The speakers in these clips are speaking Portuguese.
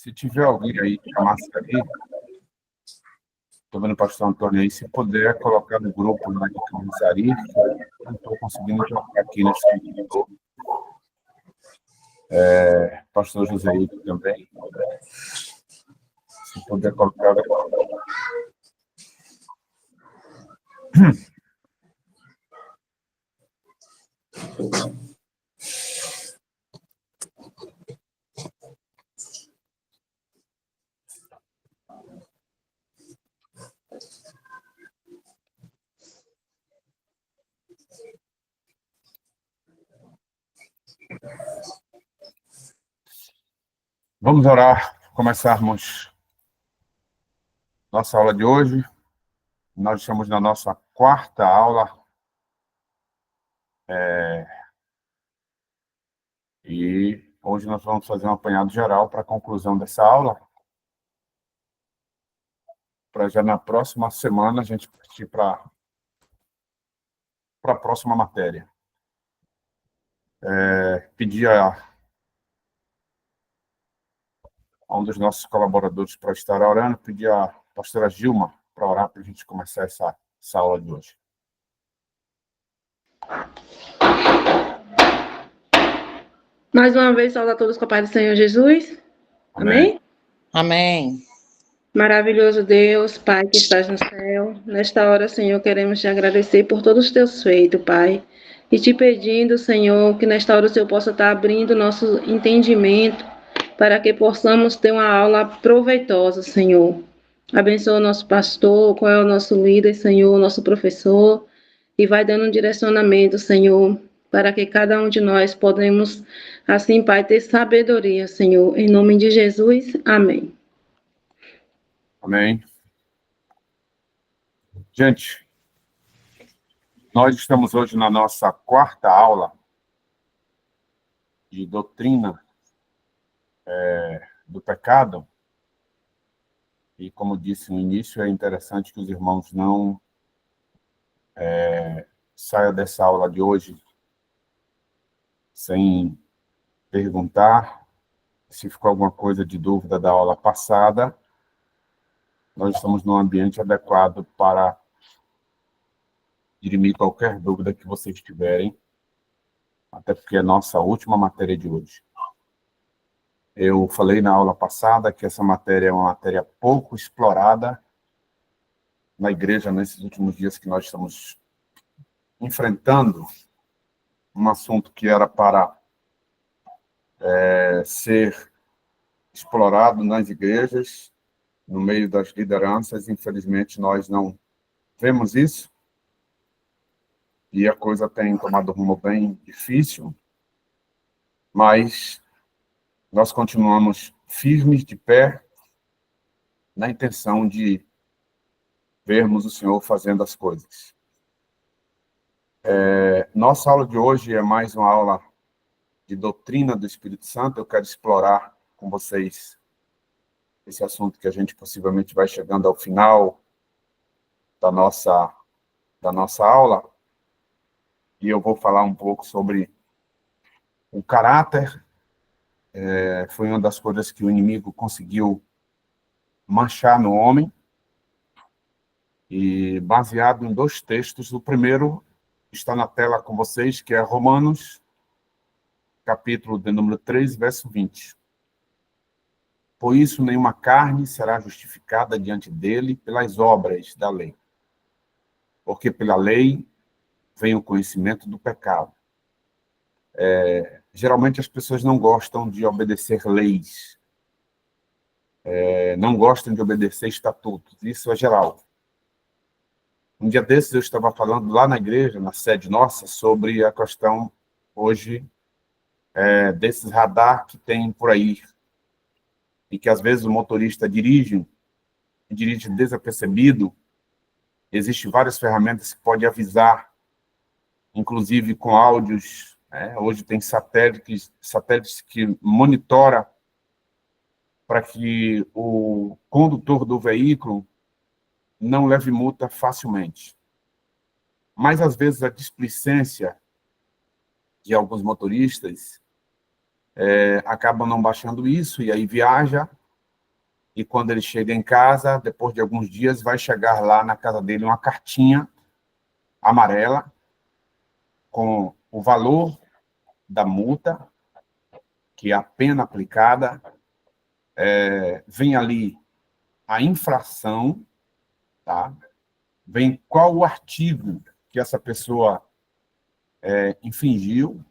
Se tiver alguém aí com a máscara aí, estou vendo o pastor Antônio aí, se puder colocar no grupo lá de Camisari, não estou conseguindo colocar aqui nesse grupo. Pastor José Hildo também. Se puder colocar. Vamos orar, começarmos nossa aula de hoje. Nós estamos na nossa quarta aula. E hoje nós vamos fazer um apanhado geral para a conclusão dessa aula, para já na próxima semana a gente partir para a próxima matéria. Pedir a um dos nossos colaboradores para estar orando, pedir a pastora Gilma para orar para a gente começar essa aula de hoje. Mais uma vez, saudar a todos com a paz do Senhor Jesus. Amém? Amém. Maravilhoso Deus, Pai que estás no céu. Nesta hora, Senhor, queremos te agradecer por todos os teus feitos, Pai. E te pedindo, Senhor, que nesta hora o Senhor possa estar abrindo nosso entendimento para que possamos ter uma aula proveitosa, Senhor. Abençoa o nosso pastor, qual é o nosso líder, Senhor, nosso professor, e vai dando um direcionamento, Senhor, para que cada um de nós podemos, assim, Pai, ter sabedoria, Senhor. Em nome de Jesus, amém. Amém. Gente, nós estamos hoje na nossa quarta aula de doutrina do pecado. E, como disse no início, é interessante que os irmãos não saiam dessa aula de hoje sem perguntar se ficou alguma coisa de dúvida da aula passada. Nós estamos num ambiente adequado para dirimir qualquer dúvida que vocês tiverem, até porque é a nossa última matéria de hoje. Eu falei na aula passada que essa matéria é uma matéria pouco explorada na igreja nesses últimos dias que nós estamos enfrentando um assunto que era para ser explorado nas igrejas, no meio das lideranças. Infelizmente, nós não vemos isso, e a coisa tem tomado um rumo bem difícil, mas nós continuamos firmes de pé na intenção de vermos o Senhor fazendo as coisas. Nossa aula de hoje é mais uma aula de doutrina do Espírito Santo. Eu quero explorar com vocês esse assunto que a gente possivelmente vai chegando ao final da nossa aula, e eu vou falar um pouco sobre o caráter. Foi uma das coisas que o inimigo conseguiu manchar no homem, e baseado em dois textos. O primeiro está na tela com vocês, que é Romanos, capítulo de número 3, verso 20. Por isso, nenhuma carne será justificada diante dele pelas obras da lei, porque pela lei vem o conhecimento do pecado. Geralmente as pessoas não gostam de obedecer leis, não gostam de obedecer estatutos, isso é geral. Um dia desses eu estava falando lá na igreja, na sede nossa, sobre a questão hoje desses radar que tem por aí, e que às vezes o motorista dirige desapercebido. Existem várias ferramentas que podem avisar, inclusive com áudios. Hoje tem satélites que monitoram para que o condutor do veículo não leve multa facilmente. Mas, às vezes, a displicência de alguns motoristas acabam não baixando isso, e aí viaja e quando ele chega em casa, depois de alguns dias, vai chegar lá na casa dele uma cartinha amarela com o valor da multa, que é a pena aplicada, vem ali a infração, tá? Vem qual o artigo que essa pessoa infringiu,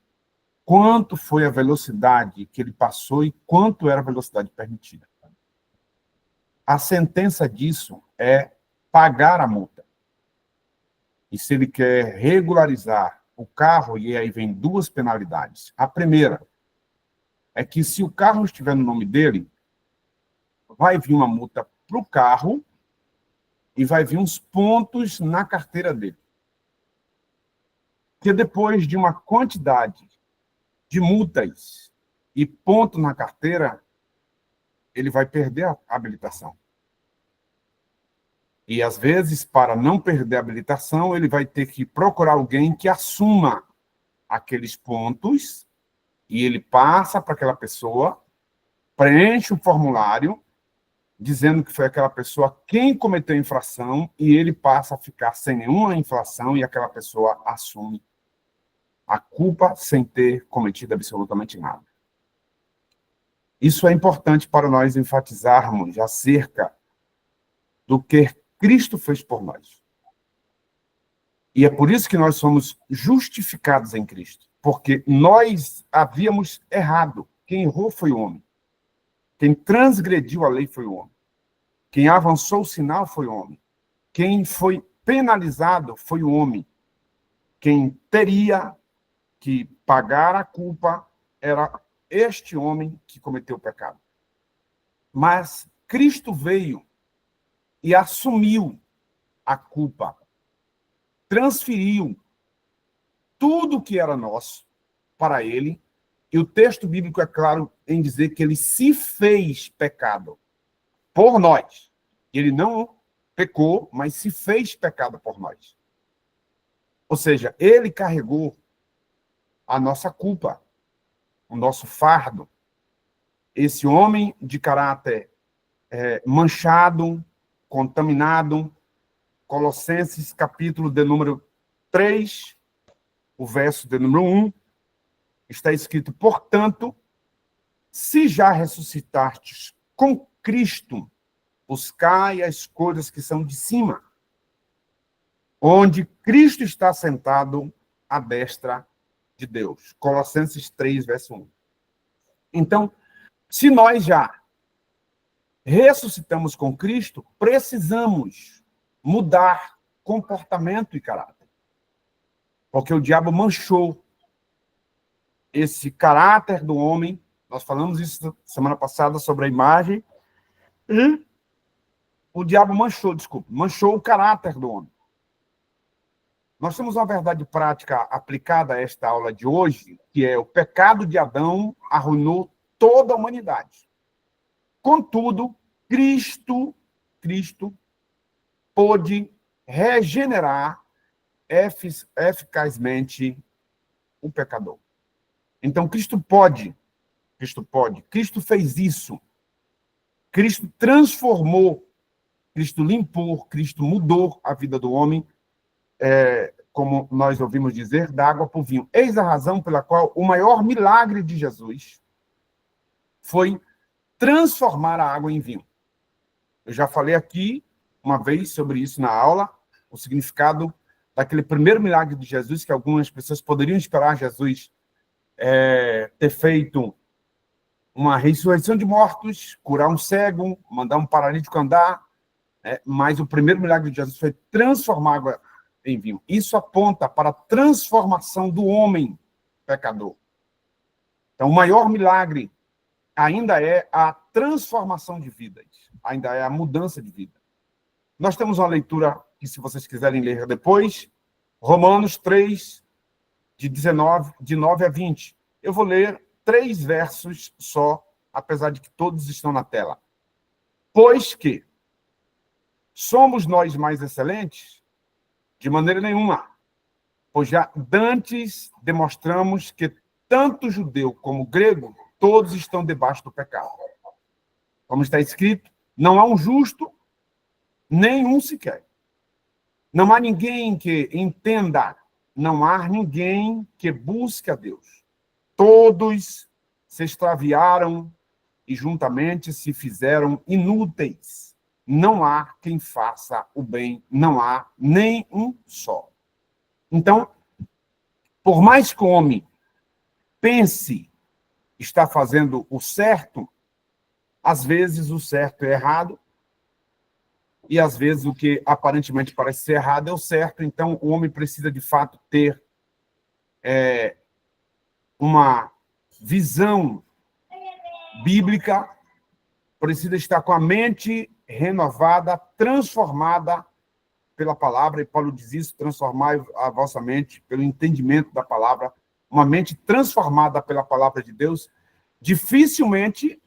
quanto foi a velocidade que ele passou e quanto era a velocidade permitida. A sentença disso é pagar a multa. E se ele quer regularizar o carro, e aí vem duas penalidades. A primeira é que se o carro estiver no nome dele, vai vir uma multa para o carro e vai vir uns pontos na carteira dele. Porque depois de uma quantidade de multas e ponto na carteira, ele vai perder a habilitação. E, às vezes, para não perder a habilitação, ele vai ter que procurar alguém que assuma aqueles pontos e ele passa para aquela pessoa, preenche um formulário dizendo que foi aquela pessoa quem cometeu a infração e ele passa a ficar sem nenhuma infração e aquela pessoa assume a culpa sem ter cometido absolutamente nada. Isso é importante para nós enfatizarmos acerca do que Cristo fez por nós. E é por isso que nós somos justificados em Cristo, porque nós havíamos errado. Quem errou foi o homem. Quem transgrediu a lei foi o homem. Quem avançou o sinal foi o homem. Quem foi penalizado foi o homem. Quem teria que pagar a culpa era este homem que cometeu o pecado. Mas Cristo veio e assumiu a culpa, transferiu tudo que era nosso para ele, e o texto bíblico é claro em dizer que ele se fez pecado por nós. Ele não pecou, mas se fez pecado por nós. Ou seja, ele carregou a nossa culpa, o nosso fardo. Esse homem de caráter manchado, contaminado. Colossenses, capítulo de número 3, o verso de número 1, está escrito: portanto, se já ressuscitastes com Cristo, buscai as coisas que são de cima, onde Cristo está sentado à destra de Deus. Colossenses 3, verso 1. Então, se nós já ressuscitamos com Cristo, precisamos mudar comportamento e caráter. Porque o diabo manchou esse caráter do homem. Nós falamos isso semana passada sobre a imagem. E o diabo manchou o caráter do homem. Nós temos uma verdade prática aplicada a esta aula de hoje, que é: o pecado de Adão arruinou toda a humanidade. Contudo, Cristo pôde regenerar eficazmente o pecador. Então, Cristo fez isso. Cristo transformou, Cristo limpou, Cristo mudou a vida do homem, como nós ouvimos dizer, da água para o vinho. Eis a razão pela qual o maior milagre de Jesus foi transformar a água em vinho. Eu já falei aqui uma vez sobre isso na aula, o significado daquele primeiro milagre de Jesus, que algumas pessoas poderiam esperar Jesus ter feito uma ressurreição de mortos, curar um cego, mandar um paralítico andar, mas o primeiro milagre de Jesus foi transformar a água em vinho. Isso aponta para a transformação do homem pecador. Então, o maior milagre ainda é a transformação de vidas, ainda é a mudança de vida. Nós temos uma leitura que, se vocês quiserem ler depois, Romanos 3, de 9 a 20. Eu vou ler 3 versos só, apesar de que todos estão na tela. Pois que somos nós mais excelentes? De maneira nenhuma. Pois já dantes demonstramos que tanto judeu como grego, todos estão debaixo do pecado. Como está escrito, Não há um justo, nenhum sequer. Não há ninguém que entenda, não há ninguém que busque a Deus. Todos se extraviaram e juntamente se fizeram inúteis. Não há quem faça o bem, não há nem um só. Então, por mais que o homem pense estar fazendo o certo, às vezes o certo é errado, e às vezes o que aparentemente parece ser errado é o certo. Então, o homem precisa, de fato, ter uma visão bíblica, precisa estar com a mente renovada, transformada pela palavra, e Paulo diz isso: transformai a vossa mente pelo entendimento da palavra. Uma mente transformada pela palavra de Deus dificilmente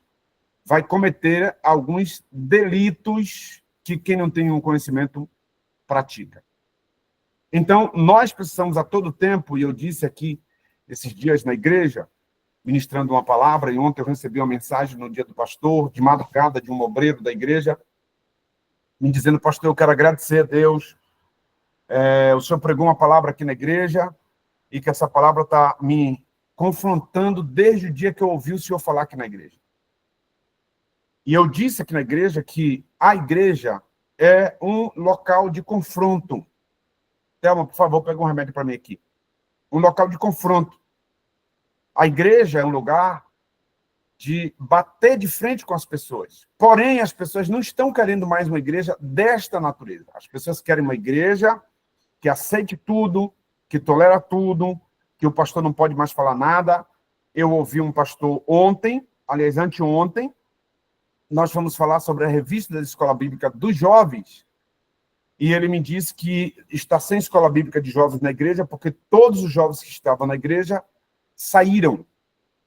vai cometer alguns delitos que quem não tem um conhecimento pratica. Então, nós precisamos a todo tempo, e eu disse aqui esses dias na igreja, ministrando uma palavra, e ontem eu recebi uma mensagem no dia do pastor, de madrugada, de um obreiro da igreja, me dizendo: pastor, eu quero agradecer a Deus, o senhor pregou uma palavra aqui na igreja, e que essa palavra está me confrontando desde o dia que eu ouvi o senhor falar aqui na igreja. E eu disse aqui na igreja que a igreja é um local de confronto. Thelma, por favor, pega um remédio para mim aqui. Um local de confronto. A igreja é um lugar de bater de frente com as pessoas. Porém, as pessoas não estão querendo mais uma igreja desta natureza. As pessoas querem uma igreja que aceite tudo, que tolera tudo, que o pastor não pode mais falar nada. Eu ouvi um pastor ontem, aliás, anteontem, nós vamos falar sobre a revista da Escola Bíblica dos Jovens, e ele me disse que está sem escola bíblica de jovens na igreja, porque todos os jovens que estavam na igreja saíram.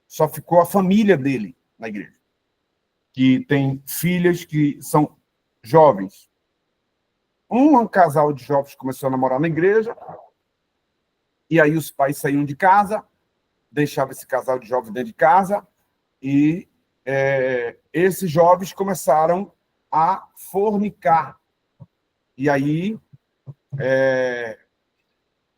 Só ficou a família dele na igreja, que tem filhas que são jovens. Um casal de jovens começou a namorar na igreja, e aí os pais saíam de casa, deixavam esse casal de jovens dentro de casa, e esses jovens começaram a fornicar. E aí,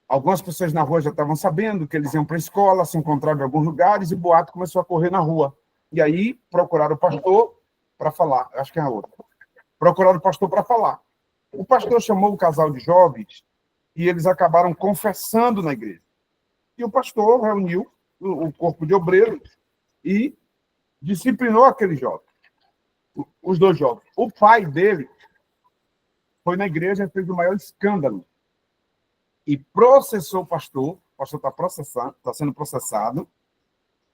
algumas pessoas na rua já estavam sabendo que eles iam para a escola, se encontravam em alguns lugares, e o boato começou a correr na rua. E aí, procuraram o pastor para falar. Acho que é a outra. Procuraram o pastor para falar. O pastor chamou o casal de jovens e eles acabaram confessando na igreja. E o pastor reuniu o corpo de obreiros e disciplinou aquele jovem, os dois jovens. O pai dele foi na igreja e fez o maior escândalo e processou o pastor está sendo processado,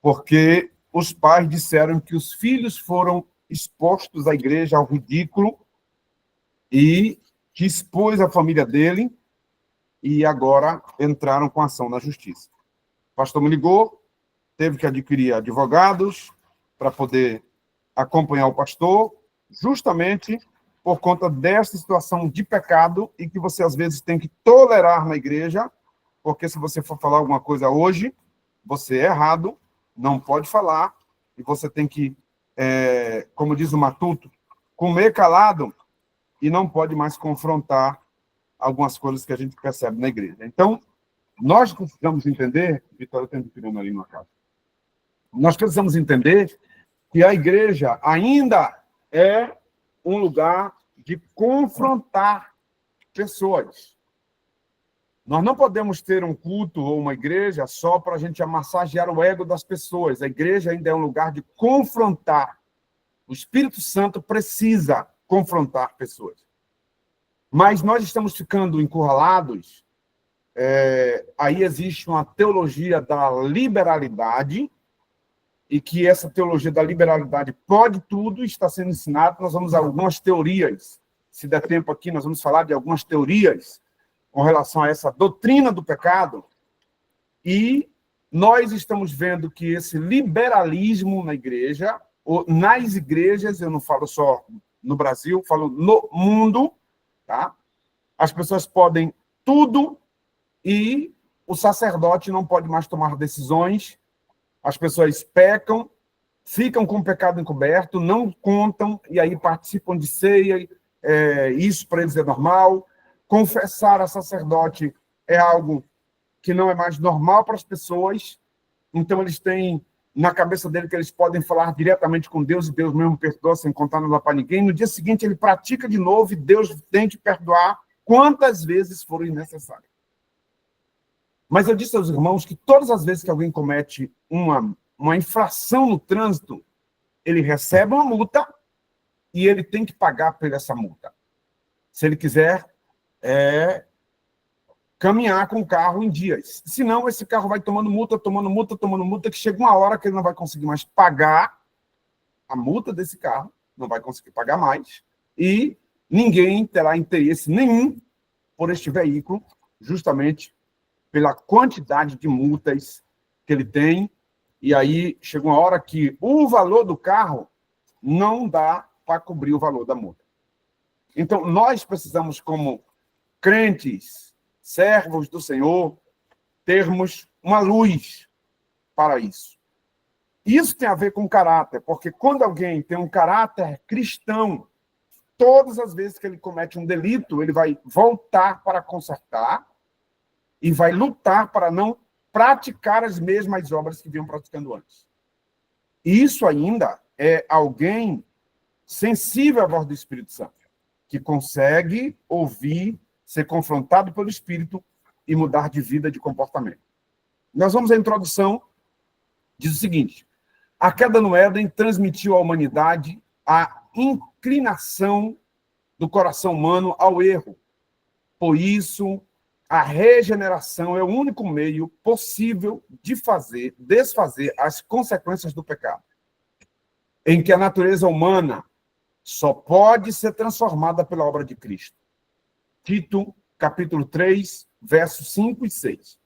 porque os pais disseram que os filhos foram expostos à igreja ao ridículo e que expôs a família dele, e agora entraram com ação na justiça. O pastor me ligou, teve que adquirir advogados para poder acompanhar o pastor, justamente por conta dessa situação de pecado e que você, às vezes, tem que tolerar na igreja, porque se você for falar alguma coisa hoje, você é errado, não pode falar, e você tem que, como diz o Matuto, comer calado e não pode mais confrontar algumas coisas que a gente percebe na igreja. Então, nós precisamos entender, Vitória tem um ali na casa, nós precisamos entender que a igreja ainda é um lugar de confrontar pessoas. Nós não podemos ter um culto ou uma igreja só para a gente massagear o ego das pessoas. A igreja ainda é um lugar de confrontar. O Espírito Santo precisa confrontar pessoas. Mas nós estamos ficando encurralados. Aí existe uma teologia da liberalidade, e que essa teologia da liberalidade pode tudo, está sendo ensinado. Nós vamos a algumas teorias. Se der tempo aqui, nós vamos falar de algumas teorias com relação a essa doutrina do pecado. E nós estamos vendo que esse liberalismo na igreja, ou nas igrejas, eu não falo só no Brasil, falo no mundo, tá? As pessoas podem tudo e o sacerdote não pode mais tomar decisões. As pessoas pecam ficam com o pecado encoberto, não contam, e aí participam de ceia, isso para eles é normal. Confessar a sacerdote é algo que não é mais normal para as pessoas, então eles têm na cabeça dele que eles podem falar diretamente com Deus, e Deus mesmo perdoa sem contar nada para ninguém. No dia seguinte ele pratica de novo, e Deus tem que perdoar quantas vezes forem necessárias. Mas eu disse aos irmãos que todas as vezes que alguém comete uma infração no trânsito, ele recebe uma multa e ele tem que pagar por essa multa. Se ele quiser caminhar com o carro em dias. Senão, esse carro vai tomando multa, que chega uma hora que ele não vai conseguir mais pagar a multa desse carro, não vai conseguir pagar mais, e ninguém terá interesse nenhum por este veículo, justamente pela quantidade de multas que ele tem, e aí chega uma hora que o valor do carro não dá para cobrir o valor da multa. Então, nós precisamos, como crentes, servos do Senhor, termos uma luz para isso. Isso tem a ver com caráter, porque quando alguém tem um caráter cristão, todas as vezes que ele comete um delito, ele vai voltar para consertar e vai lutar para não praticar as mesmas obras que vinham praticando antes. E isso ainda é alguém sensível à voz do Espírito Santo, que consegue ouvir, ser confrontado pelo Espírito e mudar de vida, de comportamento. Nós vamos à introdução, diz o seguinte: a queda no Éden transmitiu à humanidade a inclinação do coração humano ao erro. Por isso, a regeneração é o único meio possível de desfazer as consequências do pecado, em que a natureza humana só pode ser transformada pela obra de Cristo. Tito, capítulo 3, versos 5 e 6.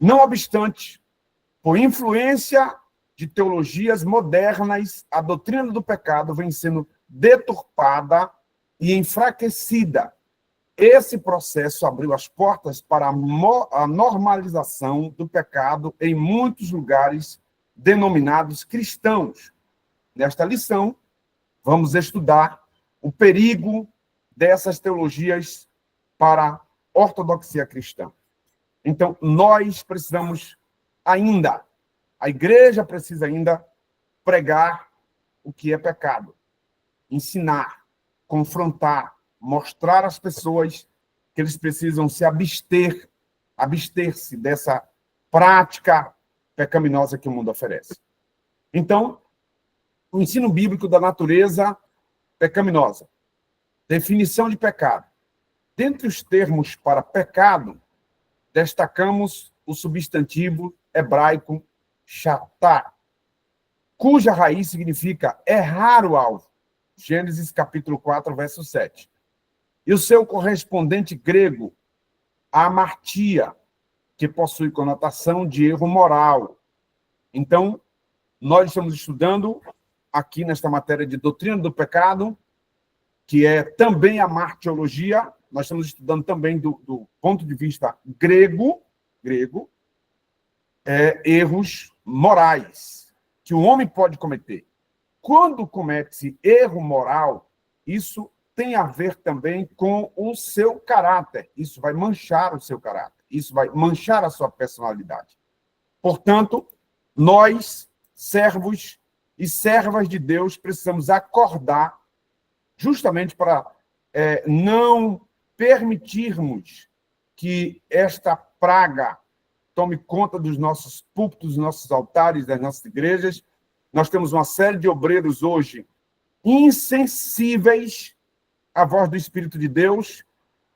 Não obstante, por influência de teologias modernas, a doutrina do pecado vem sendo deturpada e enfraquecida. Esse processo abriu as portas para a normalização do pecado em muitos lugares denominados cristãos. Nesta lição, vamos estudar o perigo dessas teologias para a ortodoxia cristã. Então, nós precisamos ainda, a igreja precisa ainda pregar o que é pecado, ensinar, confrontar, mostrar às pessoas que eles precisam se abster-se dessa prática pecaminosa que o mundo oferece. Então, o ensino bíblico da natureza pecaminosa. Definição de pecado. Dentre os termos para pecado, destacamos o substantivo hebraico chatá, cuja raiz significa errar o alvo. Gênesis capítulo 4, verso 7. E o seu correspondente grego, amartia, que possui conotação de erro moral. Então, nós estamos estudando aqui nesta matéria de doutrina do pecado, que é também a martiologia. Nós estamos estudando também do ponto de vista grego, erros morais que o homem pode cometer. Quando comete erro moral, isso tem a ver também com o seu caráter. Isso vai manchar o seu caráter. Isso vai manchar a sua personalidade. Portanto, nós, servos e servas de Deus, precisamos acordar justamente para não permitirmos que esta praga tome conta dos nossos púlpitos, dos nossos altares, das nossas igrejas. Nós temos uma série de obreiros hoje insensíveis à voz do Espírito de Deus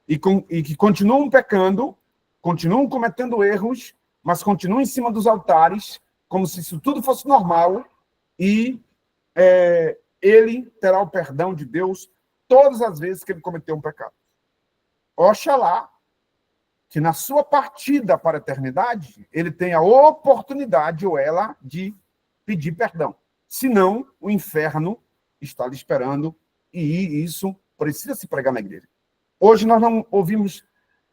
e que continuam pecando, continuam cometendo erros, mas continuam em cima dos altares, como se isso tudo fosse normal, e ele terá o perdão de Deus todas as vezes que ele cometeu um pecado. Oxalá que na sua partida para a eternidade, ele tenha a oportunidade, ou ela, de pedir perdão. Senão, o inferno está lhe esperando, e isso precisa se pregar na igreja. Hoje nós não ouvimos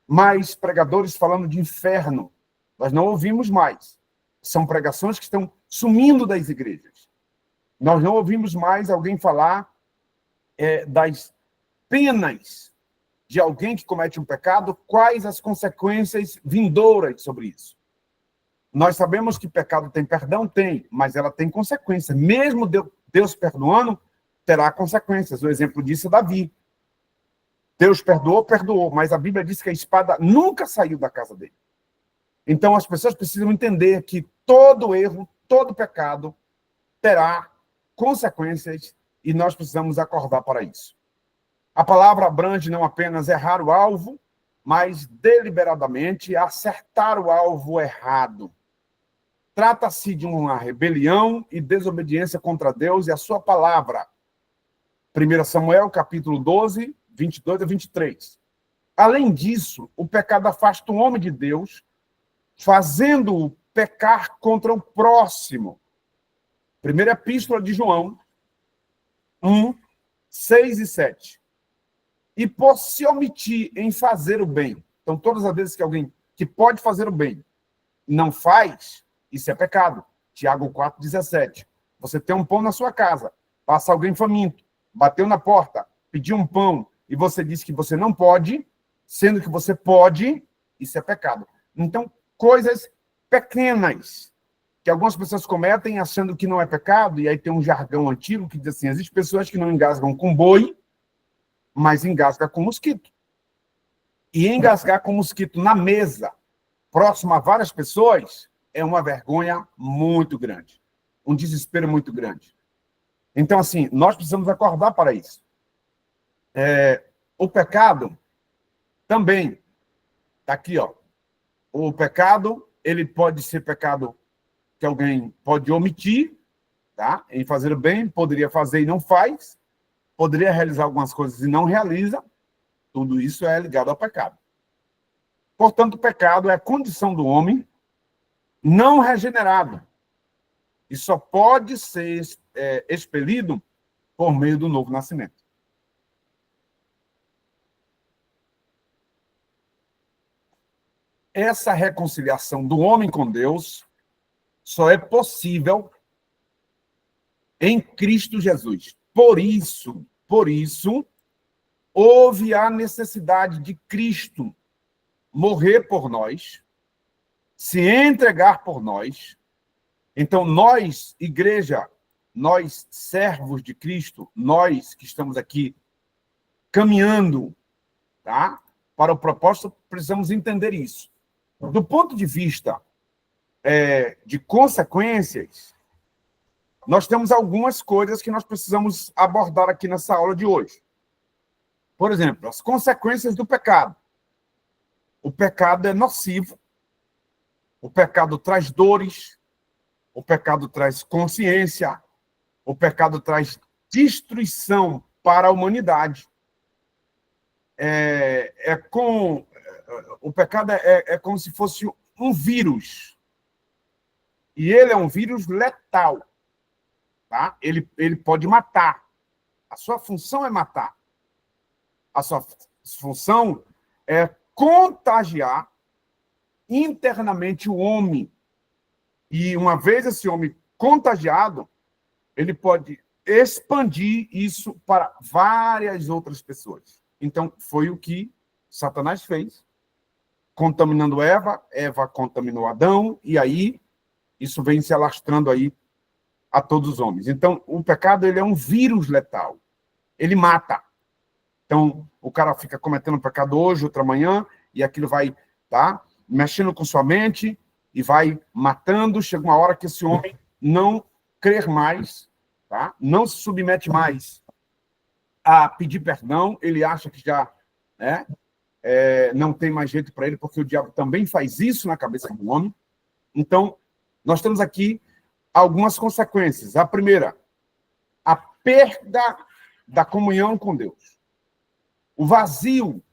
mais pregadores falando de inferno. Nós não ouvimos mais. São pregações que estão sumindo das igrejas. Nós não ouvimos mais alguém falar das penas de alguém que comete um pecado, quais as consequências vindouras sobre isso. Nós sabemos que pecado tem perdão? Tem, mas ela tem consequências. Mesmo Deus perdoando, terá consequências. O exemplo disso é Davi. Deus perdoou, perdoou, mas a Bíblia diz que a espada nunca saiu da casa dele. Então, as pessoas precisam entender que todo erro, todo pecado terá consequências e nós precisamos acordar para isso. A palavra abrange não apenas errar o alvo, mas deliberadamente acertar o alvo errado. Trata-se de uma rebelião e desobediência contra Deus e a sua palavra. 1 Samuel, capítulo 12, 22 a 23. Além disso, o pecado afasta o homem de Deus, fazendo-o pecar contra o próximo. Primeira Epístola de João, 1, 6 e 7. E por se omitir em fazer o bem. Então, todas as vezes que alguém que pode fazer o bem não faz, isso é pecado. Tiago 4,17. Você tem um pão na sua casa, passa alguém faminto, bateu na porta, pediu um pão, e você diz que você não pode, sendo que você pode, isso é pecado. Então, coisas pequenas que algumas pessoas cometem achando que não é pecado, e aí tem um jargão antigo que diz assim, existem pessoas que não engasgam com boi, mas engasga com mosquito. E engasgar com mosquito na mesa, próximo a várias pessoas, é uma vergonha muito grande. Um desespero muito grande. Então, assim, nós precisamos acordar para isso. O pecado também, está aqui, ó. O pecado, ele pode ser pecado que alguém pode omitir, tá? Em fazer o bem, poderia fazer e não faz, poderia realizar algumas coisas e não realiza, tudo isso é ligado ao pecado. Portanto, o pecado é a condição do homem não regenerado, e só pode ser expelido por meio do novo nascimento. Essa reconciliação do homem com Deus só é possível em Cristo Jesus. Por isso, houve a necessidade de Cristo morrer por nós, se entregar por nós. Então, nós, igreja, nós, servos de Cristo, nós que estamos aqui caminhando, tá, para o propósito, precisamos entender isso. Do ponto de vista de consequências, nós temos algumas coisas que nós precisamos abordar aqui nessa aula de hoje. Por exemplo, as consequências do pecado. O pecado é nocivo, o pecado traz dores, o pecado traz consciência, o pecado traz destruição para a humanidade. O pecado é como se fosse um vírus. E ele é um vírus letal. Tá? Ele pode matar. A sua função é matar. A sua função é contagiar internamente o homem. E uma vez esse homem contagiado, ele pode expandir isso para várias outras pessoas. Então, foi o que Satanás fez, contaminando Eva, Eva contaminou Adão, e aí isso vem se alastrando aí a todos os homens. Então, o pecado, ele é um vírus letal. Ele mata. Então, o cara fica cometendo pecado hoje, outra manhã, e aquilo vai, tá, mexendo com sua mente e vai matando. Chega uma hora que esse homem não crer mais, tá? Não se submete mais a pedir perdão. Ele acha que já não tem mais jeito para ele, porque o diabo também faz isso na cabeça do homem. Então, nós temos aqui algumas consequências. A primeira, a perda da comunhão com Deus. O vazio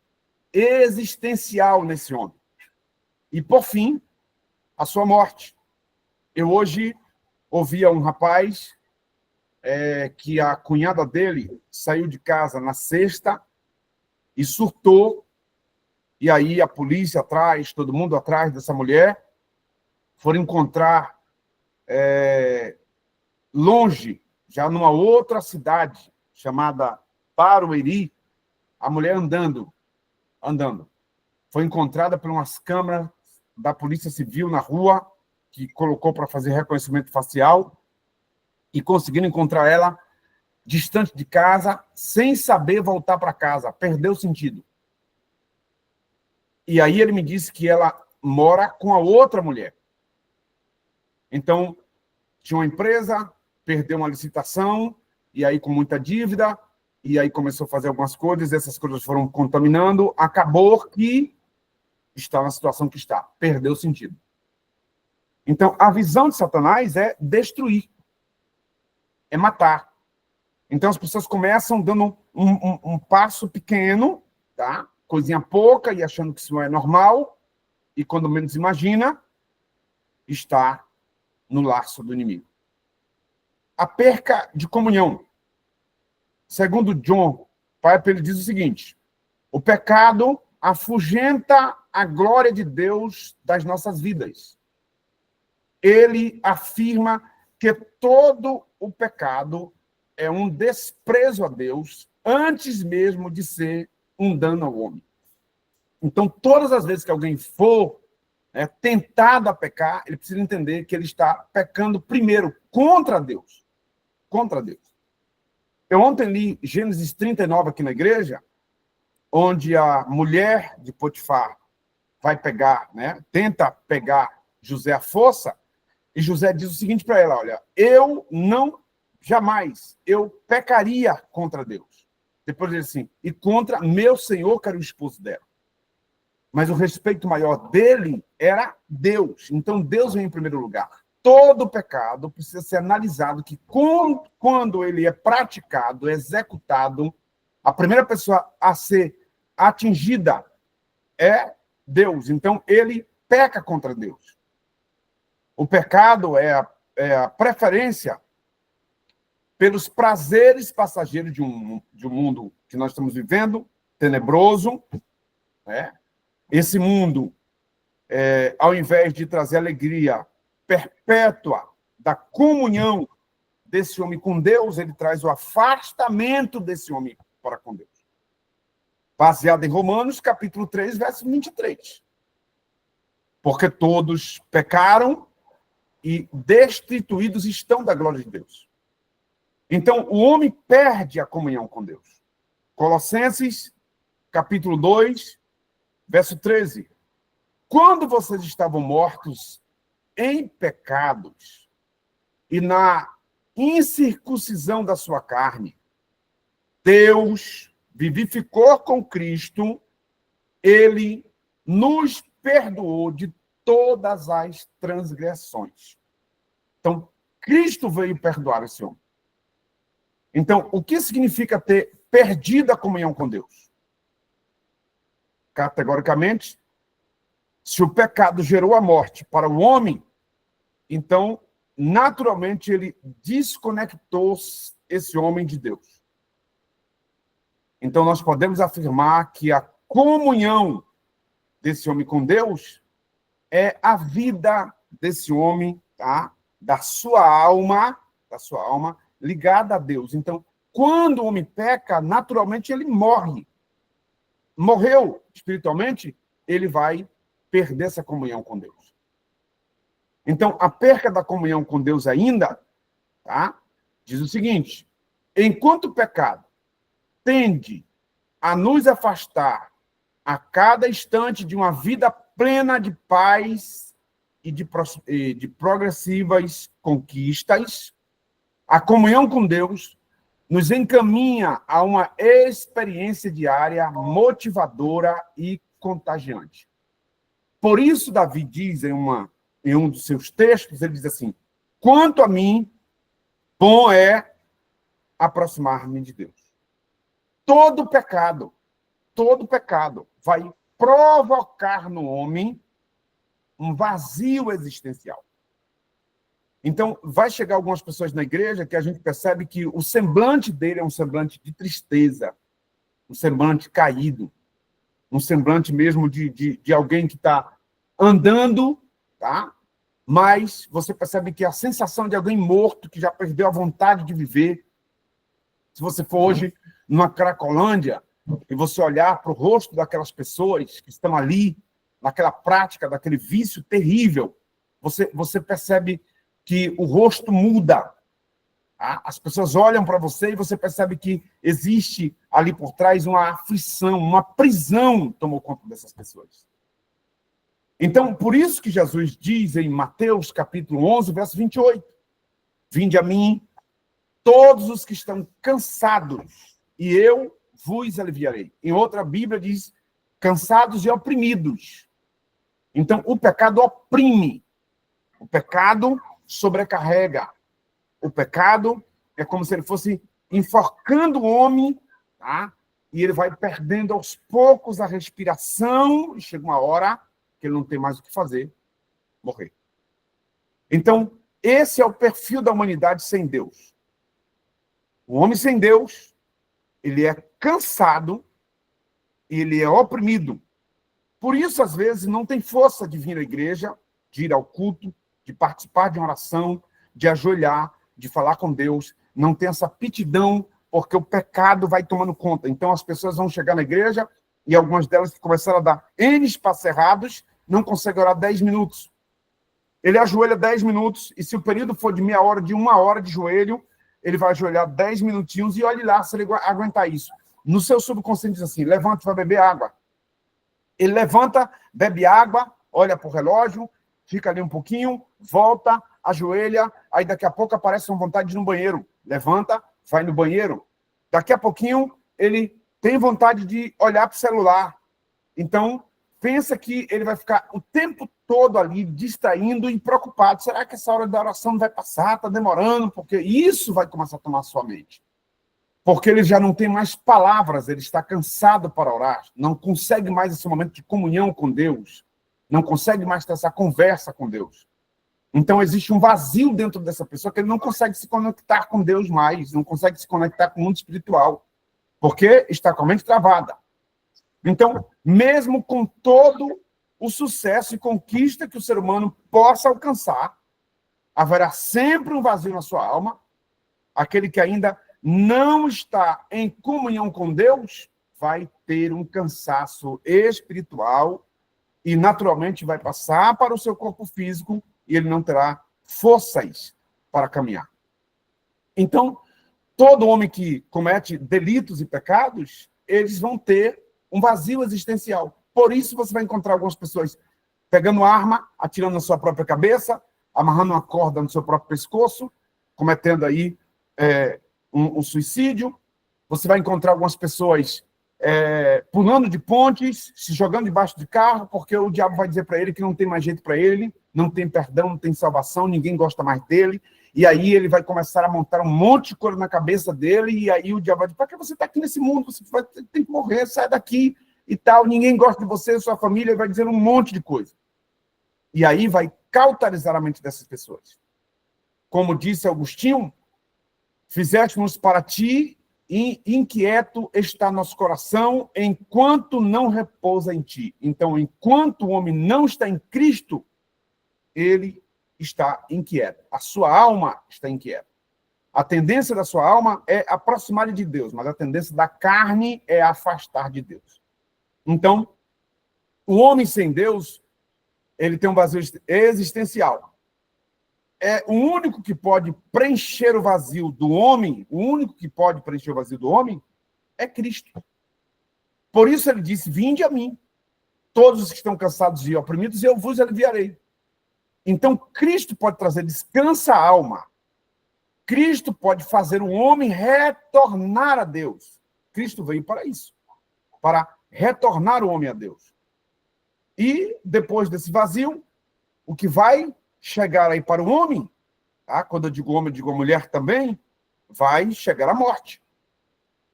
existencial nesse homem. E, por fim, a sua morte. Eu hoje ouvia um rapaz que a cunhada dele saiu de casa na sexta e surtou, e aí a polícia atrás, todo mundo atrás dessa mulher, foram encontrar longe já numa outra cidade, chamada Barueri, a mulher andando. Foi encontrada por umas câmeras da Polícia Civil na rua, que colocou para fazer reconhecimento facial, e conseguiram encontrar ela distante de casa, sem saber voltar para casa, perdeu o sentido. E aí ele me disse que ela mora com a outra mulher. Então, tinha uma empresa, perdeu uma licitação, e aí com muita dívida, e aí começou a fazer algumas coisas, essas coisas foram contaminando, acabou que está na situação que está, perdeu o sentido. Então, a visão de Satanás é destruir, é matar. Então, as pessoas começam dando um passo pequeno, tá? Coisinha pouca, e achando que isso é normal, e quando menos imagina, está no laço do inimigo. A perca de comunhão. Segundo John Piper, ele diz o seguinte: o pecado afugenta a glória de Deus das nossas vidas. Ele afirma que todo o pecado é um desprezo a Deus antes mesmo de ser um dano ao homem. Então, todas as vezes que alguém for tentado a pecar, ele precisa entender que ele está pecando primeiro contra Deus. Contra Deus. Eu ontem li Gênesis 39 aqui na igreja, onde a mulher de Potifar vai pegar, tenta pegar José à força, e José diz o seguinte para ela: olha, eu jamais pecaria contra Deus. Depois ele diz assim: e contra meu senhor, que era o esposo dela. Mas o respeito maior dele era Deus. Então, Deus vem em primeiro lugar. Todo pecado precisa ser analisado, que quando ele é praticado, executado, a primeira pessoa a ser atingida é Deus. Então, ele peca contra Deus. O pecado é a preferência pelos prazeres passageiros de um mundo que nós estamos vivendo, tenebroso, Esse mundo, ao invés de trazer alegria perpétua da comunhão desse homem com Deus, ele traz o afastamento desse homem para com Deus. Baseado em Romanos, capítulo 3, verso 23. Porque todos pecaram e destituídos estão da glória de Deus. Então, o homem perde a comunhão com Deus. Colossenses, capítulo 2, verso 13. Quando vocês estavam mortos em pecados e na incircuncisão da sua carne, Deus vivificou com Cristo, ele nos perdoou de todas as transgressões. Então, Cristo veio perdoar esse homem. Então, o que significa ter perdido a comunhão com Deus? Categoricamente, se o pecado gerou a morte para o homem, então, naturalmente, ele desconectou esse homem de Deus. Então, nós podemos afirmar que a comunhão desse homem com Deus é a vida desse homem, tá? Da sua alma ligada a Deus. Então, quando o homem peca, naturalmente ele morre. Morreu espiritualmente, ele vai perder essa comunhão com Deus. Então, a perca da comunhão com Deus ainda, tá? Diz o seguinte: enquanto o pecado tende a nos afastar a cada instante de uma vida plena de paz e de progressivas conquistas, a comunhão com Deus nos encaminha a uma experiência diária motivadora e contagiante. Por isso, Davi diz em um dos seus textos, ele diz assim: quanto a mim, bom é aproximar-me de Deus. Todo pecado vai provocar no homem um vazio existencial. Então, vai chegar algumas pessoas na igreja que a gente percebe que o semblante dele é um semblante de tristeza, um semblante caído, um semblante mesmo de alguém que está andando, tá? mais você percebe que a sensação de alguém morto, que já perdeu a vontade de viver. Se você for hoje numa Cracolândia e você olhar para o rosto daquelas pessoas que estão ali, naquela prática, daquele vício terrível, você percebe que o rosto muda. As pessoas olham para você e você percebe que existe ali por trás uma aflição, uma prisão tomou conta dessas pessoas. Então, por isso que Jesus diz em Mateus capítulo 11, verso 28, vinde a mim todos os que estão cansados, e eu vos aliviarei. Em outra Bíblia diz, cansados e oprimidos. Então, o pecado oprime. O pecado sobrecarrega. O pecado é como se ele fosse enforcando o homem, tá? E ele vai perdendo aos poucos a respiração, e chega uma hora que ele não tem mais o que fazer, morrer. Então, esse é o perfil da humanidade sem Deus. O homem sem Deus, ele é cansado e ele é oprimido. Por isso, às vezes, não tem força de vir à igreja, de ir ao culto, de participar de uma oração, de ajoelhar, de falar com Deus. Não tem essa aptidão, porque o pecado vai tomando conta. Então, as pessoas vão chegar na igreja e algumas delas que começaram a dar N passos errados, não conseguem orar 10 minutos. Ele ajoelha 10 minutos, e se o período for de meia hora, de 1 hora de joelho, ele vai ajoelhar 10 minutinhos e olhe lá se ele aguentar isso. No seu subconsciente diz assim, levanta e vai beber água. Ele levanta, bebe água, olha para o relógio, fica ali um pouquinho, volta, ajoelha, aí daqui a pouco aparece uma vontade de ir no banheiro. Levanta, vai no banheiro. Daqui a pouquinho, ele tem vontade de olhar para o celular. Então, pensa que ele vai ficar o tempo todo ali distraindo e preocupado. Será que essa hora da oração não vai passar? Está demorando? Porque isso vai começar a tomar sua mente. Porque ele já não tem mais palavras, ele está cansado para orar, não consegue mais esse momento de comunhão com Deus, não consegue mais ter essa conversa com Deus. Então existe um vazio dentro dessa pessoa que ele não consegue se conectar com Deus mais, não consegue se conectar com o mundo espiritual, porque está com a mente travada. Então, mesmo com todo o sucesso e conquista que o ser humano possa alcançar, haverá sempre um vazio na sua alma, aquele que ainda não está em comunhão com Deus, vai ter um cansaço espiritual e, naturalmente, vai passar para o seu corpo físico e ele não terá forças para caminhar. Então, todo homem que comete delitos e pecados, eles vão ter um vazio existencial. Por isso, você vai encontrar algumas pessoas pegando arma, atirando na sua própria cabeça, amarrando uma corda no seu próprio pescoço, cometendo aí um suicídio. Você vai encontrar algumas pessoas pulando de pontes, se jogando debaixo de carro, porque o diabo vai dizer para ele que não tem mais jeito para ele, não tem perdão, não tem salvação, ninguém gosta mais dele, e aí ele vai começar a montar um monte de coisa na cabeça dele, e aí o diabo vai dizer, para que você está aqui nesse mundo? Você tem que morrer, sai daqui e tal, ninguém gosta de você, sua família, vai dizer um monte de coisa. E aí vai cauterizar a mente dessas pessoas. Como disse Agostinho, fizeste-nos para ti, e inquieto está nosso coração, enquanto não repousa em ti. Então, enquanto o homem não está em Cristo, ele está inquieto. A sua alma está inquieta. A tendência da sua alma é aproximar de Deus, mas a tendência da carne é afastar de Deus. Então, o homem sem Deus, ele tem um vazio existencial. É o único que pode preencher o vazio do homem, o único que pode preencher o vazio do homem é Cristo. Por isso ele disse, vinde a mim, todos os que estão cansados e oprimidos, e eu vos aliviarei. Então, Cristo pode trazer descanso à alma. Cristo pode fazer o homem retornar a Deus. Cristo veio para isso, para retornar o homem a Deus. E, depois desse vazio, o que vai chegar aí para o homem, tá? Quando eu digo homem, eu digo a mulher também, vai chegar a morte.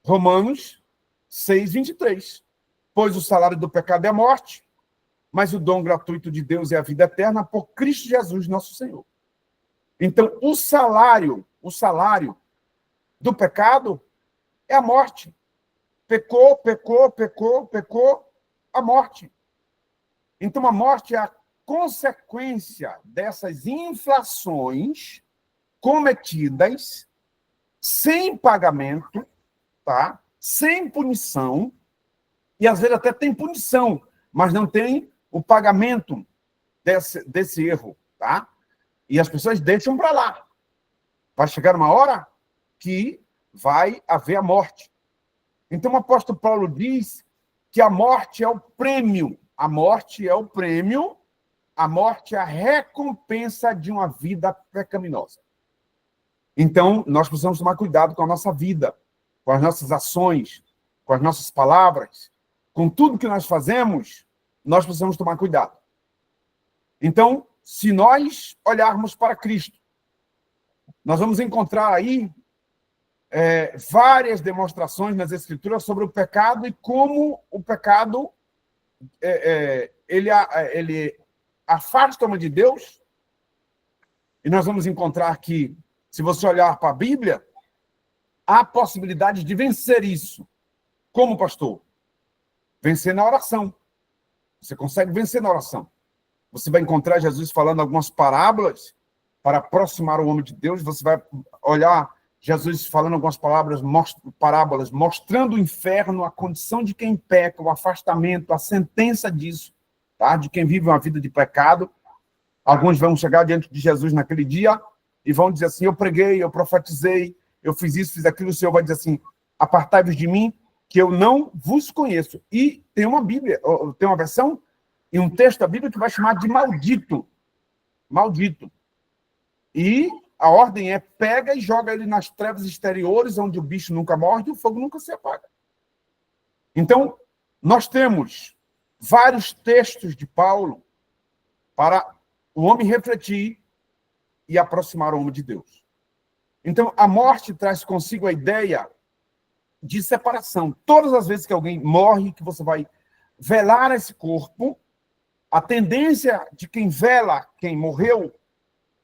Romanos 6:23. Pois o salário do pecado é a morte, mas o dom gratuito de Deus é a vida eterna por Cristo Jesus, nosso Senhor. Então, o salário do pecado é a morte. Pecou, a morte. Então, a morte é a consequência dessas infrações cometidas sem pagamento, tá? Sem punição, e às vezes até tem punição, mas não tem o pagamento desse erro, tá? E as pessoas deixam para lá. Vai chegar uma hora que vai haver a morte. Então o apóstolo Paulo diz que a morte é o prêmio. A morte é o prêmio, a morte é a recompensa de uma vida pecaminosa. Então, nós precisamos tomar cuidado com a nossa vida, com as nossas ações, com as nossas palavras, com tudo que nós fazemos, nós precisamos tomar cuidado. Então, se nós olharmos para Cristo, nós vamos encontrar aí várias demonstrações nas Escrituras sobre o pecado e como o pecado ele afasta a alma de Deus. E nós vamos encontrar que, se você olhar para a Bíblia, há possibilidade de vencer isso. Como, pastor? Vencer na oração. Você consegue vencer na oração. Você vai encontrar Jesus falando algumas parábolas para aproximar o homem de Deus. Você vai olhar Jesus falando algumas parábolas, mostrando o inferno, a condição de quem peca, o afastamento, a sentença disso, tá? De quem vive uma vida de pecado. Alguns vão chegar diante de Jesus naquele dia e vão dizer assim: eu preguei, eu profetizei, eu fiz isso, fiz aquilo. O Senhor vai dizer assim: apartai-vos de mim, que eu não vos conheço. E tem uma Bíblia, tem uma versão e um texto da Bíblia que vai chamar de maldito. Maldito. E a ordem é: pega e joga ele nas trevas exteriores, onde o bicho nunca morre e o fogo nunca se apaga. Então, nós temos vários textos de Paulo para o homem refletir e aproximar o homem de Deus. Então, a morte traz consigo a ideia de separação. Todas as vezes que alguém morre, que você vai velar esse corpo, a tendência de quem vela quem morreu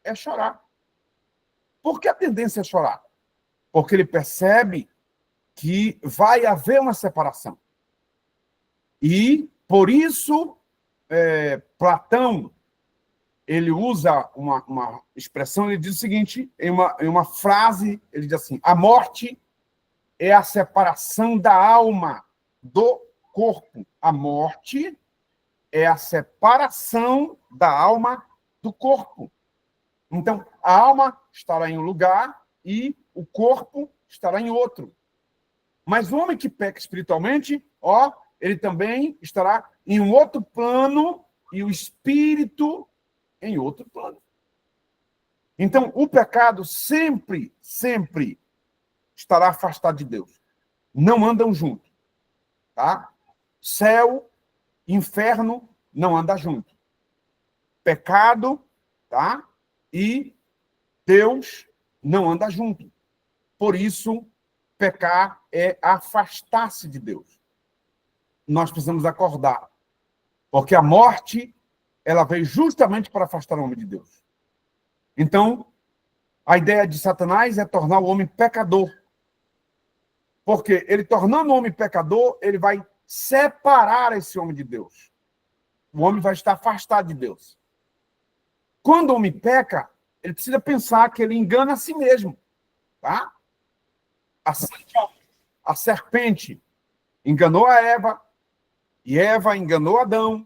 é chorar. Por que a tendência é chorar? Porque ele percebe que vai haver uma separação. E, por isso, Platão, ele usa uma expressão, ele diz o seguinte, em uma frase, ele diz assim: a morte é a separação da alma do corpo. A morte é a separação da alma do corpo. Então, a alma estará em um lugar e o corpo estará em outro. Mas o homem que peca espiritualmente, ele também estará em um outro plano e o espírito em outro plano. Então, o pecado sempre estará afastado de Deus. Não andam juntos, tá? Céu, inferno, não andam juntos. Pecado, tá? E Deus não anda junto. Por isso, pecar é afastar-se de Deus. Nós precisamos acordar. Porque a morte, ela veio justamente para afastar o homem de Deus. Então, a ideia de Satanás é tornar o homem pecador. Porque ele, tornando o homem pecador, ele vai separar esse homem de Deus. O homem vai estar afastado de Deus. Quando o homem peca, ele precisa pensar que ele engana a si mesmo. Tá? Assim, a serpente enganou a Eva, e Eva enganou Adão,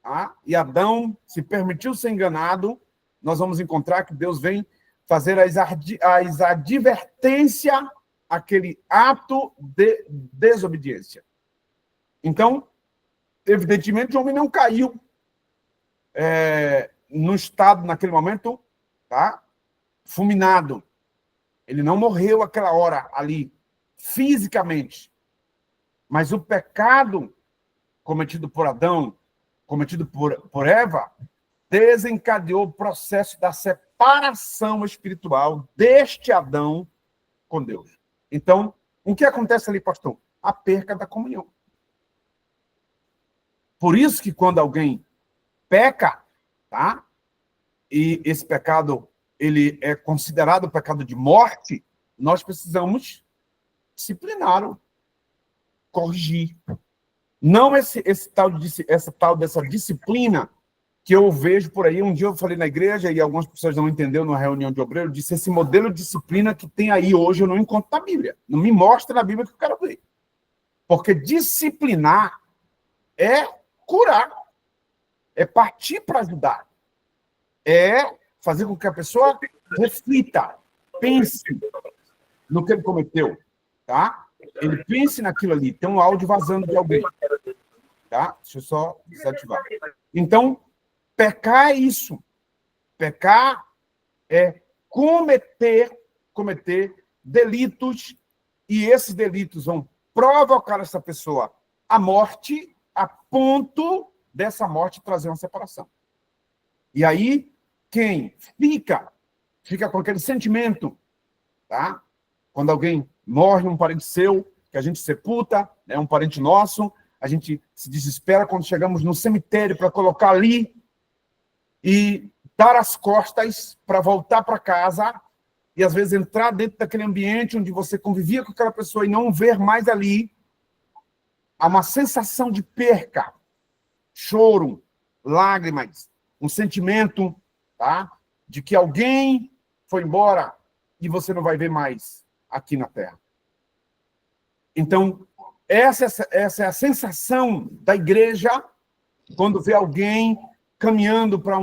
tá? E Adão se permitiu ser enganado. Nós vamos encontrar que Deus vem fazer as advertência àquele ato de desobediência. Então, evidentemente, o homem não caiu no estado, naquele momento, tá? Fulminado. Ele não morreu aquela hora ali, fisicamente. Mas o pecado cometido por Adão, cometido por Eva, desencadeou o processo da separação espiritual deste Adão com Deus. Então, o que acontece ali, pastor? A perca da comunhão. Por isso que quando alguém peca, tá? E esse pecado ele é considerado pecado de morte, nós precisamos discipliná-lo, corrigir. Não essa tal dessa disciplina que eu vejo por aí. Um dia eu falei na igreja e algumas pessoas não entenderam na reunião de obreiro, disse: esse modelo de disciplina que tem aí hoje eu não encontro na Bíblia. Não me mostra na Bíblia que eu quero ver. Porque disciplinar é curar, é partir para ajudar, é fazer com que a pessoa reflita, pense no que ele cometeu, tá? Ele pense naquilo ali. Tem um áudio vazando de alguém, tá? Deixa eu só desativar. Então, pecar é isso. Pecar é cometer delitos, e esses delitos vão provocar essa pessoa à morte, a ponto dessa morte trazer uma separação. E aí, quem fica com aquele sentimento, tá? Quando alguém morre, um parente seu, que a gente sepulta, é um parente nosso, a gente se desespera quando chegamos no cemitério para colocar ali e dar as costas para voltar para casa, e às vezes entrar dentro daquele ambiente onde você convivia com aquela pessoa e não ver mais ali. Há uma sensação de perca, choro, lágrimas, um sentimento, tá? De que alguém foi embora e você não vai ver mais aqui na Terra. Então, essa é a sensação da igreja quando vê alguém caminhando para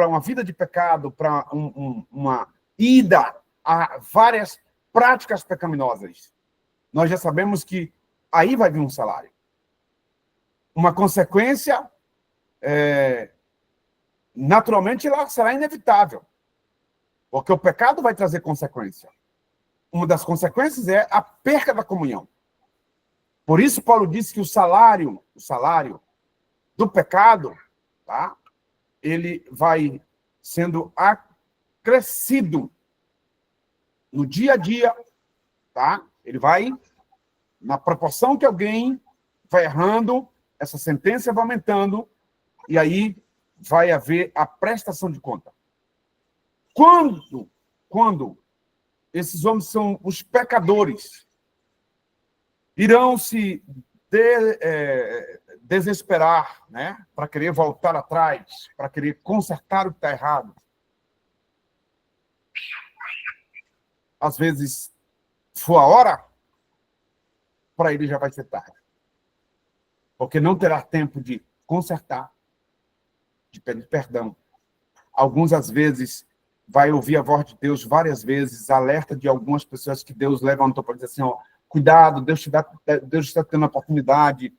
uma vida de pecado, para uma ida a várias práticas pecaminosas. Nós já sabemos que aí vai vir um salário. Uma consequência, naturalmente, ela será inevitável, porque o pecado vai trazer consequência. Uma das consequências é a perca da comunhão. Por isso, Paulo disse que o salário do pecado, tá? Ele vai sendo acrescido no dia a dia, tá? Ele vai, na proporção que alguém vai errando, essa sentença vai aumentando, e aí vai haver a prestação de conta. Quando esses homens são os pecadores, irão se desesperar, né, para querer voltar atrás, para querer consertar o que está errado. Às vezes, for a hora, para ele já vai ser tarde. Porque não terá tempo de consertar, de pedir perdão. Alguns, às vezes, vai ouvir a voz de Deus várias vezes, alerta de algumas pessoas que Deus levantou para dizer assim, ó, cuidado, Deus está tendo a oportunidade,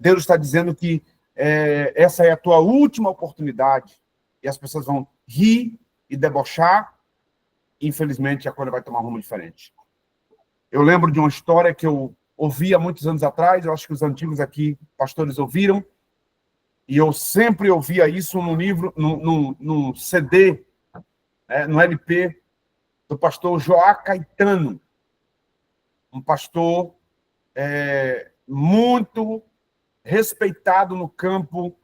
Deus está dizendo que essa é a tua última oportunidade, e as pessoas vão rir e debochar, e, infelizmente, a coisa vai tomar um rumo diferente. Eu lembro de uma história que eu ouvi há muitos anos atrás, eu acho que os antigos aqui, pastores, ouviram, e eu sempre ouvia isso num livro, num CD, no LP, do pastor Joá Caetano, um pastor muito respeitado no campo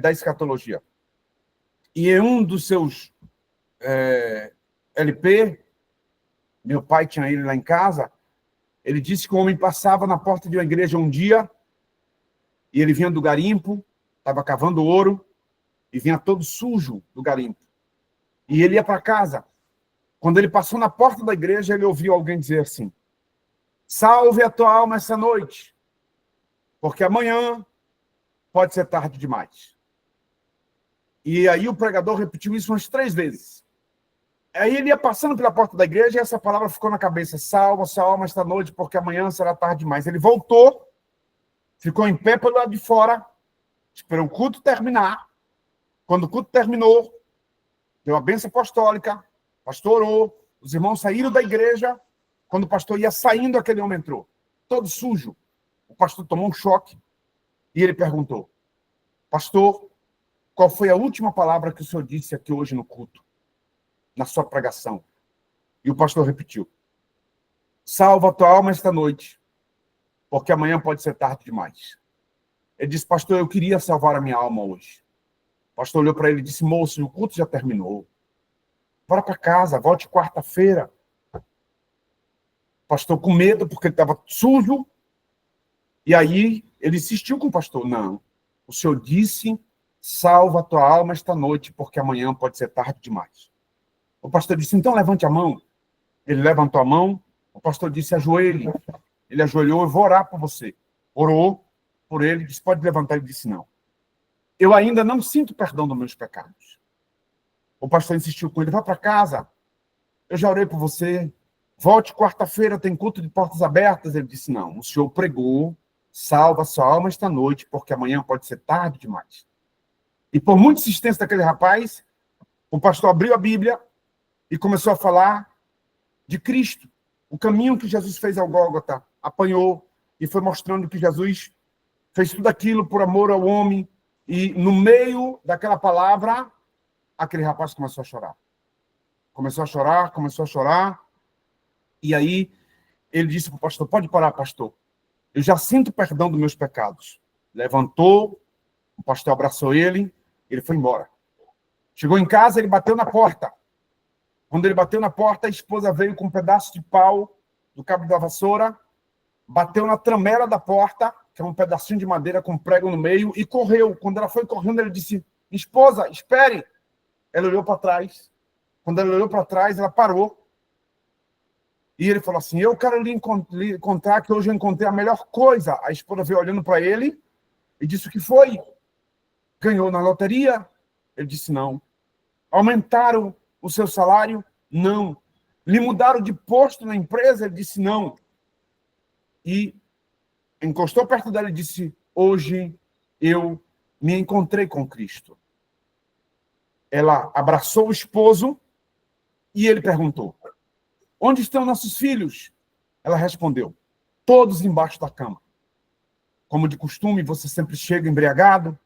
da escatologia. E em um dos seus LP, meu pai tinha ele lá em casa, ele disse que o homem passava na porta de uma igreja um dia, e ele vinha do garimpo, estava cavando ouro, e vinha todo sujo do garimpo. E ele ia para casa. Quando ele passou na porta da igreja, ele ouviu alguém dizer assim: salve a tua alma essa noite, porque amanhã pode ser tarde demais. E aí o pregador repetiu isso umas 3 vezes. Aí ele ia passando pela porta da igreja e essa palavra ficou na cabeça: salva a sua alma esta noite, porque amanhã será tarde demais. Ele voltou, ficou em pé pelo lado de fora, esperou o culto terminar. Quando o culto terminou, deu a bênção apostólica, o pastor orou, os irmãos saíram da igreja. Quando o pastor ia saindo, aquele homem entrou, todo sujo. O pastor tomou um choque e ele perguntou: pastor, qual foi a última palavra que o senhor disse aqui hoje no culto, na sua pregação? E o pastor repetiu: salva a tua alma esta noite, porque amanhã pode ser tarde demais. Ele disse: pastor, eu queria salvar a minha alma hoje. O pastor olhou para ele e disse: moço, o culto já terminou. Bora para casa, volte quarta-feira. Pastor com medo, porque ele estava sujo. E aí ele insistiu com o pastor: não, o senhor disse salva a tua alma esta noite, porque amanhã pode ser tarde demais. O pastor disse, então levante a mão. Ele levantou a mão, o pastor disse, ajoelhe. Ele ajoelhou, eu vou orar por você. Orou por ele, disse, pode levantar. Ele disse, não. Eu ainda não sinto perdão dos meus pecados. O pastor insistiu com ele, vá para casa. Eu já orei por você. Volte quarta-feira, tem culto de portas abertas. Ele disse, não, o senhor pregou, salva a sua alma esta noite, porque amanhã pode ser tarde demais. E por muita insistência daquele rapaz, o pastor abriu a Bíblia e começou a falar de Cristo. O caminho que Jesus fez ao Gólgota, apanhou e foi mostrando que Jesus fez tudo aquilo por amor ao homem. E no meio daquela palavra, aquele rapaz começou a chorar. Começou a chorar, começou a chorar. E aí ele disse para o pastor, pode parar, pastor. Eu já sinto perdão dos meus pecados. Levantou, o pastor abraçou ele foi embora. Chegou em casa, ele bateu na porta. Quando ele bateu na porta, a esposa veio com um pedaço de pau do cabo da vassoura, bateu na tramela da porta, que é um pedacinho de madeira com prego no meio, e correu. Quando ela foi correndo, ele disse, esposa, espere. Ela olhou para trás. Quando ela olhou para trás, ela parou. E ele falou assim, eu quero lhe contar que hoje eu encontrei a melhor coisa. A esposa veio olhando para ele e disse, o que foi? Ganhou na loteria? Ele disse, não. Aumentaram o seu salário? Não. Lhe mudaram de posto na empresa? Ele disse, não. E encostou perto dela e disse, hoje eu me encontrei com Cristo. Ela abraçou o esposo e ele perguntou, onde estão nossos filhos? Ela respondeu, todos embaixo da cama. Como de costume, você sempre chega embriagado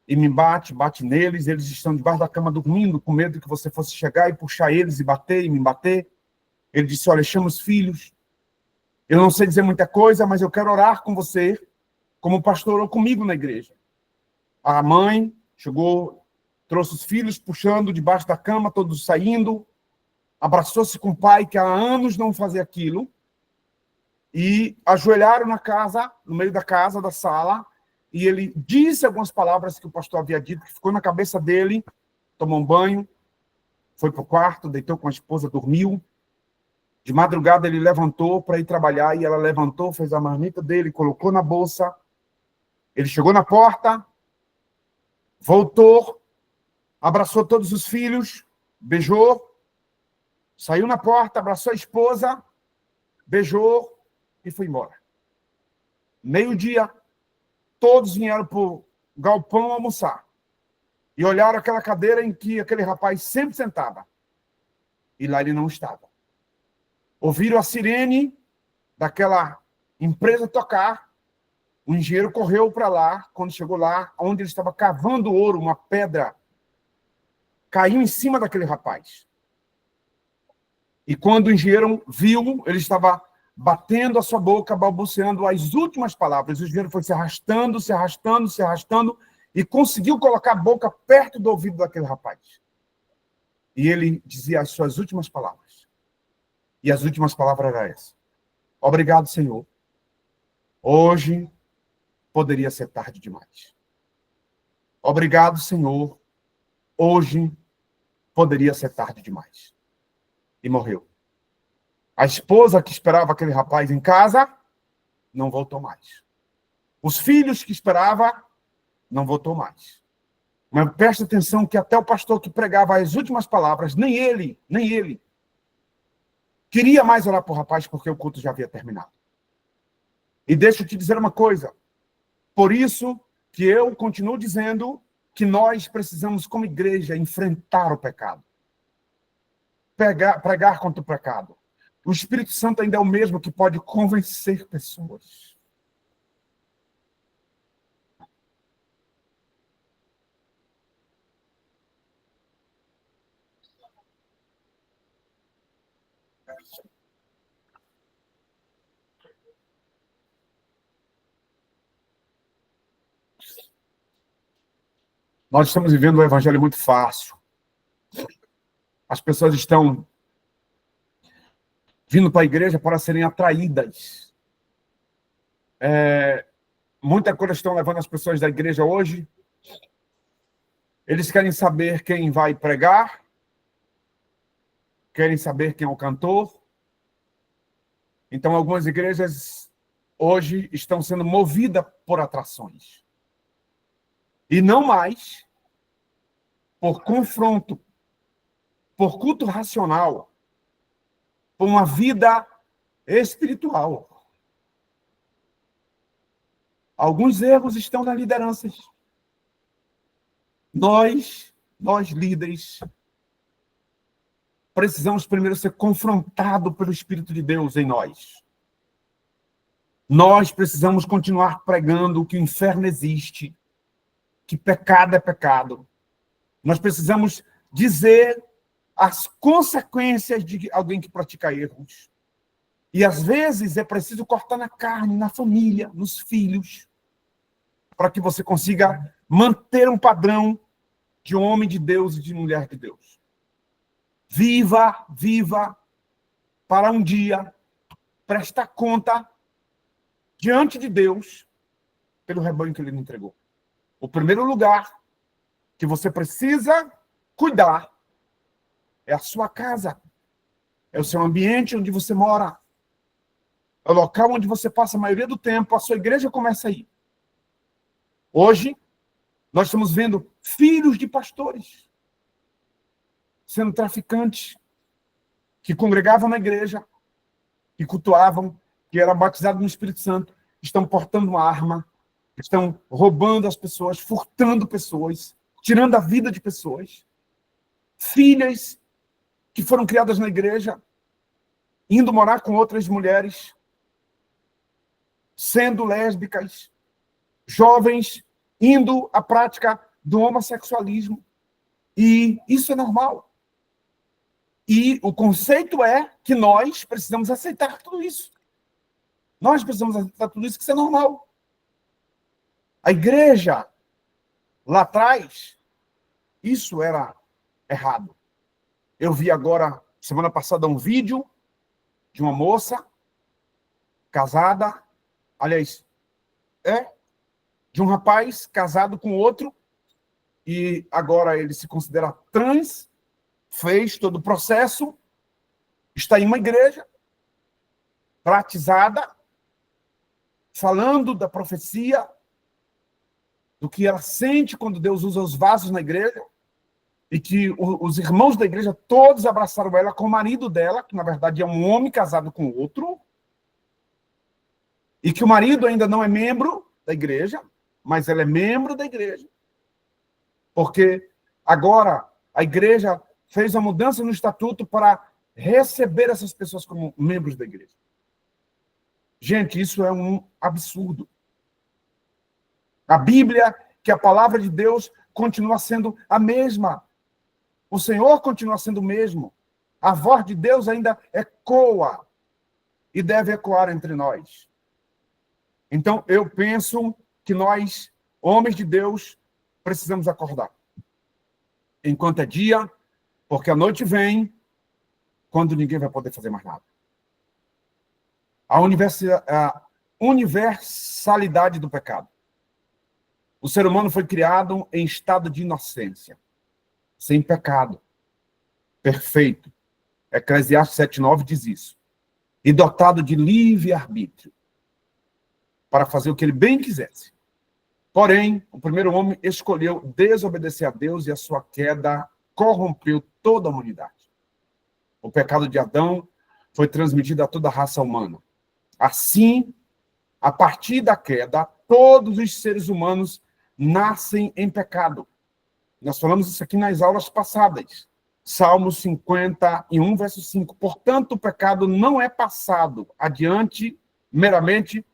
e me bate neles, eles estão debaixo da cama dormindo, com medo que você fosse chegar e puxar eles e bater e me bater. Ele disse, olha, chama os filhos. Eu não sei dizer muita coisa, mas eu quero orar com você, como o pastor orou comigo na igreja. A mãe chegou, trouxe os filhos, puxando debaixo da cama, todos saindo, abraçou-se com o pai, que há anos não fazia aquilo, e ajoelharam na casa, no meio da casa, da sala, e ele disse algumas palavras que o pastor havia dito, que ficou na cabeça dele, tomou um banho, foi para o quarto, deitou com a esposa, dormiu. De madrugada ele levantou para ir trabalhar, e ela levantou, fez a marmita dele, colocou na bolsa. Ele chegou na porta, voltou, abraçou todos os filhos, beijou, saiu na porta, abraçou a esposa, beijou e foi embora. Meio-dia, todos vieram para o galpão almoçar. E olharam aquela cadeira em que aquele rapaz sempre sentava. E lá ele não estava. Ouviram a sirene daquela empresa tocar. O engenheiro correu para lá. Quando chegou lá, onde ele estava cavando ouro, uma pedra caiu em cima daquele rapaz. E quando o engenheiro viu, ele estava batendo a sua boca, balbuciando as últimas palavras. O engenheiro foi se arrastando, se arrastando, se arrastando, e conseguiu colocar a boca perto do ouvido daquele rapaz. E ele dizia as suas últimas palavras. E as últimas palavras eram essas. Obrigado, Senhor. Hoje poderia ser tarde demais. Obrigado, Senhor. Hoje poderia ser tarde demais. E morreu. A esposa que esperava aquele rapaz em casa não voltou mais. Os filhos que esperava não voltou mais. Mas preste atenção que até o pastor que pregava as últimas palavras, nem ele queria mais orar por rapaz, porque o culto já havia terminado. E deixa eu te dizer uma coisa. Por isso que eu continuo dizendo que nós precisamos, como igreja, enfrentar o pecado. Pregar contra o pecado. O Espírito Santo ainda é o mesmo que pode convencer pessoas. Nós estamos vivendo um evangelho muito fácil. As pessoas estão vindo para a igreja para serem atraídas. Muita coisa estão levando as pessoas da igreja hoje Eles querem saber quem vai pregar, querem saber quem é o cantor. Então, algumas igrejas hoje estão sendo movidas por atrações. E não mais por confronto, por culto racional, por uma vida espiritual. Alguns erros estão nas lideranças. Nós líderes, precisamos primeiro ser confrontados pelo Espírito de Deus em nós. Nós precisamos continuar pregando que o inferno existe, que pecado é pecado. Nós precisamos dizer as consequências de alguém que pratica erros. E, às vezes, é preciso cortar na carne, na família, nos filhos, para que você consiga manter um padrão de homem de Deus e de mulher de Deus. Viva para um dia prestar conta diante de Deus pelo rebanho que ele lhe entregou. O primeiro lugar que você precisa cuidar é a sua casa. É o seu ambiente onde você mora. É o local onde você passa a maioria do tempo. A sua igreja começa aí. Hoje, nós estamos vendo filhos de pastores sendo traficantes, que congregavam na igreja, que cultuavam, que eram batizados no Espírito Santo, estão portando uma arma, estão roubando as pessoas, furtando pessoas, tirando a vida de pessoas. Filhas que foram criadas na igreja, indo morar com outras mulheres, sendo lésbicas, jovens indo à prática do homossexualismo. E isso é normal. E o conceito é que nós precisamos aceitar tudo isso. Nós precisamos aceitar tudo isso, que isso é normal. A igreja, lá atrás, isso era errado. Eu vi agora, semana passada, um vídeo de uma moça casada, aliás, de um rapaz casado com outro, e agora ele se considera trans, fez todo o processo, está em uma igreja, batizada, falando da profecia, do que ela sente quando Deus usa os vasos na igreja, e que os irmãos da igreja todos abraçaram ela com o marido dela, que na verdade é um homem casado com outro, e que o marido ainda não é membro da igreja, mas ela é membro da igreja. Porque agora a igreja fez a mudança no estatuto para receber essas pessoas como membros da igreja. Gente, isso é um absurdo. A Bíblia, que a palavra de Deus, continua sendo a mesma. O Senhor continua sendo o mesmo. A voz de Deus ainda ecoa e deve ecoar entre nós. Então, eu penso que nós, homens de Deus, precisamos acordar. Enquanto é dia, porque a noite vem, quando ninguém vai poder fazer mais nada. A universalidade do pecado. O ser humano foi criado em estado de inocência, sem pecado, perfeito. Eclesiastes 7:9 diz isso. E dotado de livre-arbítrio, para fazer o que ele bem quisesse. Porém, o primeiro homem escolheu desobedecer a Deus e a sua queda corrompeu toda a humanidade. O pecado de Adão foi transmitido a toda a raça humana. Assim, a partir da queda, todos os seres humanos nascem em pecado. Nós falamos isso aqui nas aulas passadas. Salmo 51, verso 5. Portanto, o pecado não é passado adiante meramente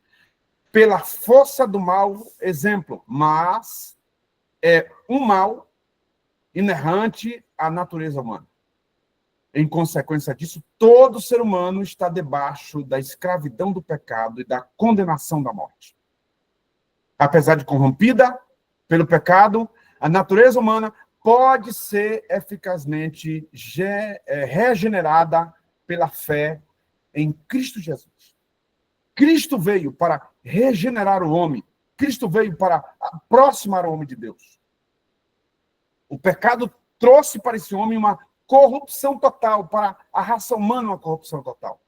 pela força do mal, exemplo, mas é um mal inerrante à natureza humana. Em consequência disso, todo ser humano está debaixo da escravidão do pecado e da condenação da morte. Apesar de corrompida pelo pecado, a natureza humana pode ser eficazmente regenerada pela fé em Cristo Jesus. Cristo veio para regenerar o homem. Cristo veio para aproximar o homem de Deus. O pecado trouxe para esse homem uma corrupção total, para a raça humana uma corrupção total.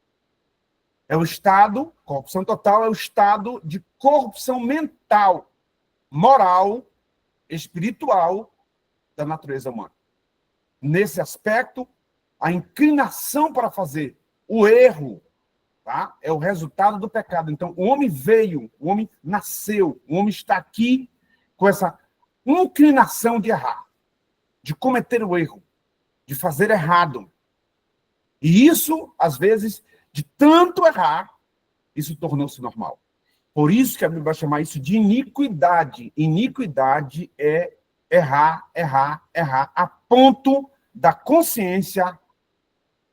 Corrupção total é o estado de corrupção mental, moral, espiritual da natureza humana. Nesse aspecto, a inclinação para fazer o erro, tá, é o resultado do pecado. Então, o homem veio, o homem nasceu, o homem está aqui com essa inclinação de errar, de cometer o erro, de fazer errado. E isso, às vezes, de tanto errar, isso tornou-se normal. Por isso que a Bíblia vai chamar isso de iniquidade. Iniquidade é errar, a ponto da consciência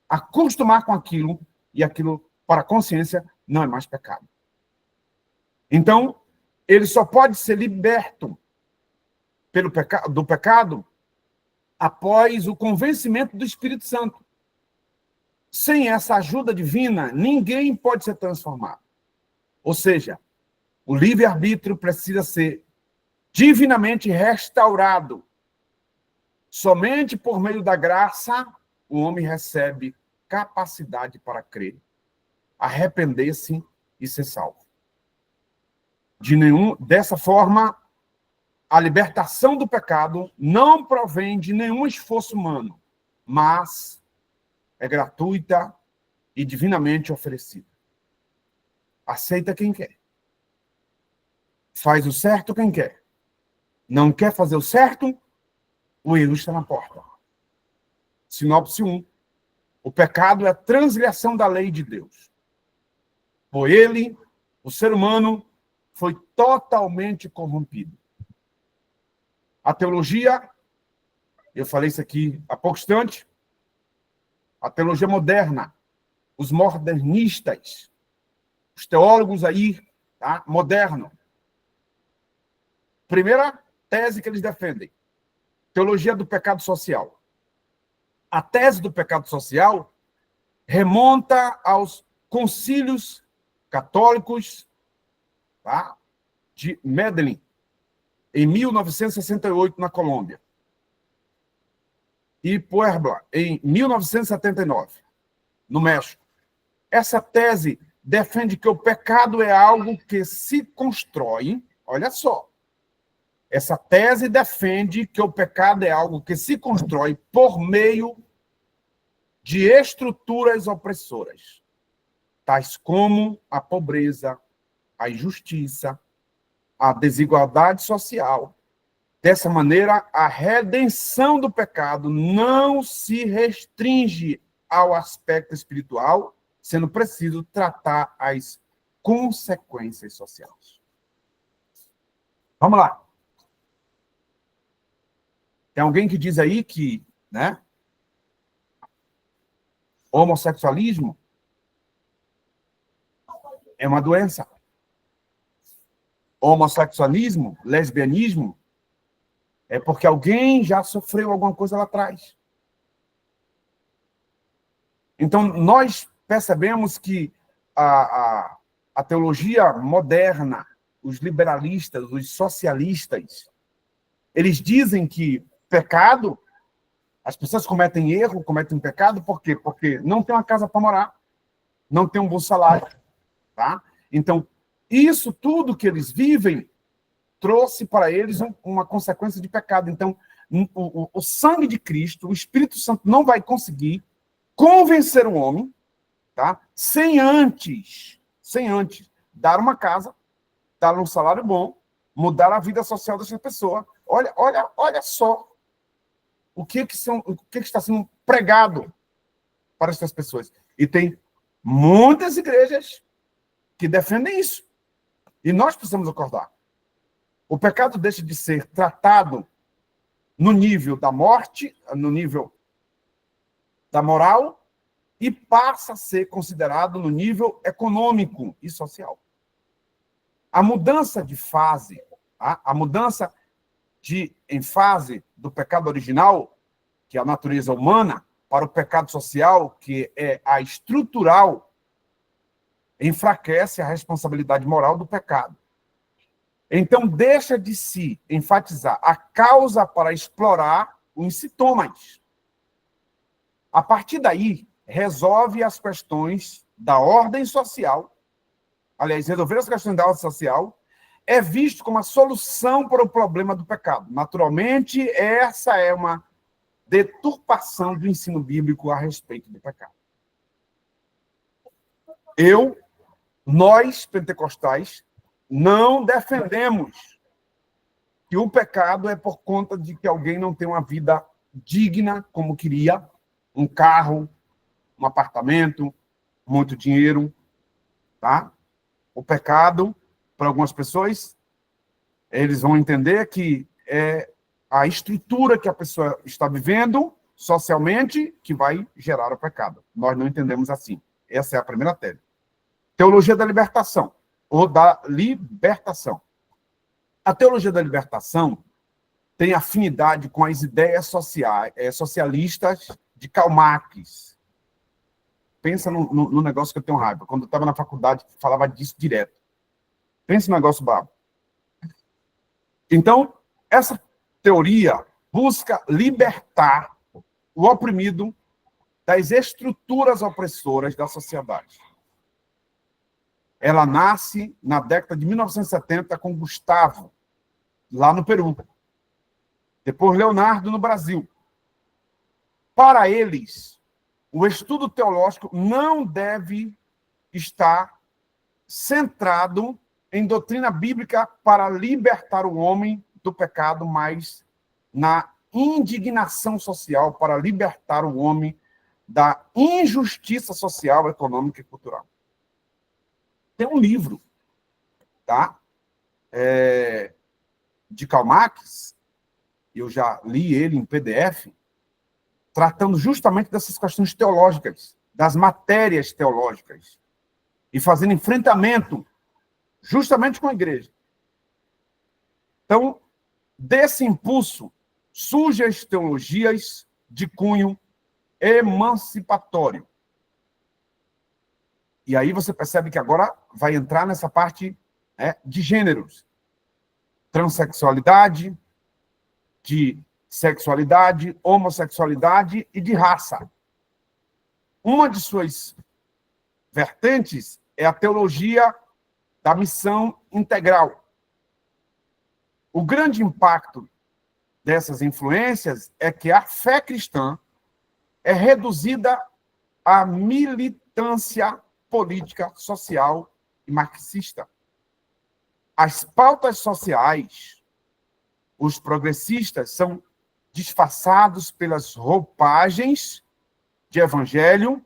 acostumar com aquilo, e aquilo, para a consciência, não é mais pecado. Então, ele só pode ser liberto do pecado após o convencimento do Espírito Santo. Sem essa ajuda divina, ninguém pode ser transformado. Ou seja, o livre-arbítrio precisa ser divinamente restaurado. Somente por meio da graça, o homem recebe capacidade para crer, arrepender-se e ser salvo. Dessa forma, a libertação do pecado não provém de nenhum esforço humano, mas é gratuita e divinamente oferecida. Aceita quem quer. Faz o certo quem quer. Não quer fazer o certo, o erro está na porta. Sinopse 1. O pecado é a transgressão da lei de Deus. Por ele, o ser humano foi totalmente corrompido. A teologia, eu falei isso aqui há pouco instante, a teologia moderna, os modernistas, os teólogos aí, tá, modernos. Primeira tese que eles defendem, teologia do pecado social. A tese do pecado social remonta aos concílios católicos, tá, de Medellín, em 1968, na Colômbia, e Puebla, em 1979, no México. Essa tese defende que o pecado é algo que se constrói, olha só, essa tese defende que o pecado é algo que se constrói por meio de estruturas opressoras, tais como a pobreza, a injustiça, a desigualdade social. Dessa maneira, a redenção do pecado não se restringe ao aspecto espiritual, sendo preciso tratar as consequências sociais. Vamos lá. Tem alguém que diz aí que, né, homossexualismo é uma doença. Homossexualismo, lesbianismo, é porque alguém já sofreu alguma coisa lá atrás. Então, nós percebemos que a teologia moderna, os liberalistas, os socialistas, eles dizem que pecado, as pessoas cometem erro, cometem pecado, por quê? Porque não tem uma casa para morar, não tem um bom salário, tá? Então, isso tudo que eles vivem trouxe para eles uma consequência de pecado. Então, o sangue de Cristo, o Espírito Santo não vai conseguir convencer o homem, tá? Sem antes dar uma casa, dar um salário bom, mudar a vida social dessa pessoa. Olha só o que está sendo pregado para essas pessoas. E tem muitas igrejas que defendem isso. E nós precisamos acordar. O pecado deixa de ser tratado no nível da morte, no nível da moral, e passa a ser considerado no nível econômico e social. A mudança de fase, a mudança em fase do pecado original, que é a natureza humana, para o pecado social, que é a estrutural, enfraquece a responsabilidade moral do pecado. Então, deixa de se enfatizar a causa para explorar os sintomas. A partir daí, resolve as questões da ordem social. Aliás, resolver as questões da ordem social é visto como a solução para o problema do pecado. Naturalmente, essa é uma deturpação do ensino bíblico a respeito do pecado. Nós, pentecostais, não defendemos que o pecado é por conta de que alguém não tem uma vida digna como queria, um carro, um apartamento, muito dinheiro, tá? O pecado, para algumas pessoas, eles vão entender que é a estrutura que a pessoa está vivendo socialmente que vai gerar o pecado. Nós não entendemos assim. Essa é a primeira tese. Teologia da libertação, ou da libertação. A teologia da libertação tem afinidade com as ideias socialistas de Karl Marx. Pensa no negócio que eu tenho raiva. Quando eu estava na faculdade, falava disso direto. Pensa no negócio brabo. Então, essa teoria busca libertar o oprimido das estruturas opressoras da sociedade. Ela nasce na década de 1970 com Gustavo, lá no Peru. Depois Leonardo, no Brasil. Para eles, o estudo teológico não deve estar centrado em doutrina bíblica para libertar o homem do pecado, mas na indignação social para libertar o homem da injustiça social, econômica e cultural. Tem um livro, tá? De Karl Marx, eu já li ele em PDF, tratando justamente dessas questões teológicas, das matérias teológicas, e fazendo enfrentamento justamente com a igreja. Então, desse impulso, surgem as teologias de cunho emancipatório. E aí você percebe que agora vai entrar nessa parte de gêneros. Transsexualidade, de sexualidade, homossexualidade e de raça. Uma de suas vertentes é a teologia da missão integral. O grande impacto dessas influências é que a fé cristã é reduzida à militância política, social e marxista. As pautas sociais, os progressistas, são disfarçados pelas roupagens de evangelho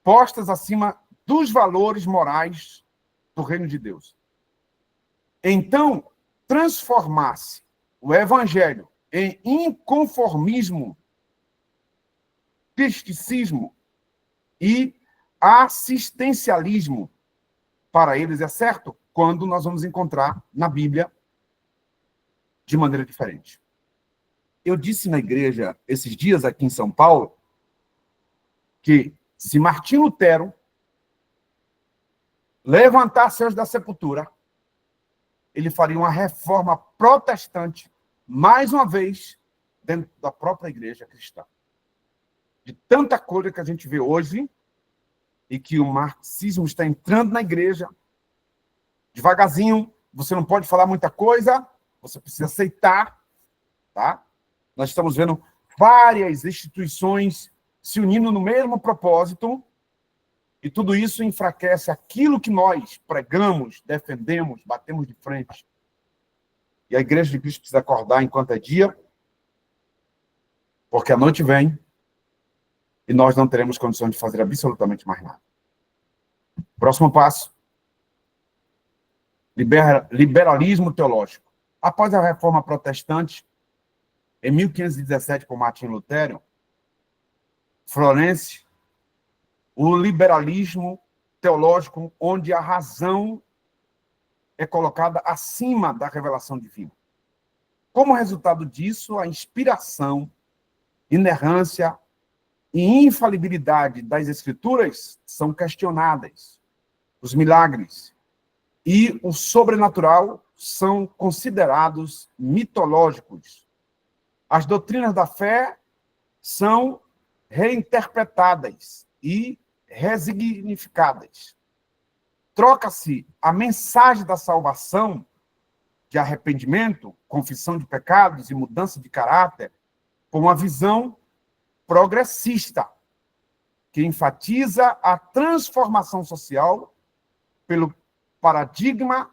postas acima dos valores morais do reino de Deus. Então, transformar-se o evangelho em inconformismo, cristicismo e assistencialismo, para eles é certo, quando nós vamos encontrar na Bíblia de maneira diferente. Eu disse na igreja, esses dias aqui em São Paulo, que se Martim Lutero levantasse da sepultura, ele faria uma reforma protestante, mais uma vez, dentro da própria igreja cristã. De tanta coisa que a gente vê hoje, e que o marxismo está entrando na igreja, devagarzinho, você não pode falar muita coisa, você precisa aceitar, tá? Nós estamos vendo várias instituições se unindo no mesmo propósito, e tudo isso enfraquece aquilo que nós pregamos, defendemos, batemos de frente. E a Igreja de Cristo precisa acordar enquanto é dia, porque a noite vem e nós não teremos condições de fazer absolutamente mais nada. Próximo passo. Liberalismo teológico. Após a Reforma Protestante, em 1517, por Martim Lutero, Florence, o liberalismo teológico, onde a razão é colocada acima da revelação divina. Como resultado disso, a inspiração, inerrância e infalibilidade das Escrituras são questionadas. Os milagres e o sobrenatural são considerados mitológicos. as doutrinas da fé são reinterpretadas e resignificadas. Troca-se a mensagem da salvação, de arrependimento, confissão de pecados e mudança de caráter, por uma visão progressista, que enfatiza a transformação social pelo paradigma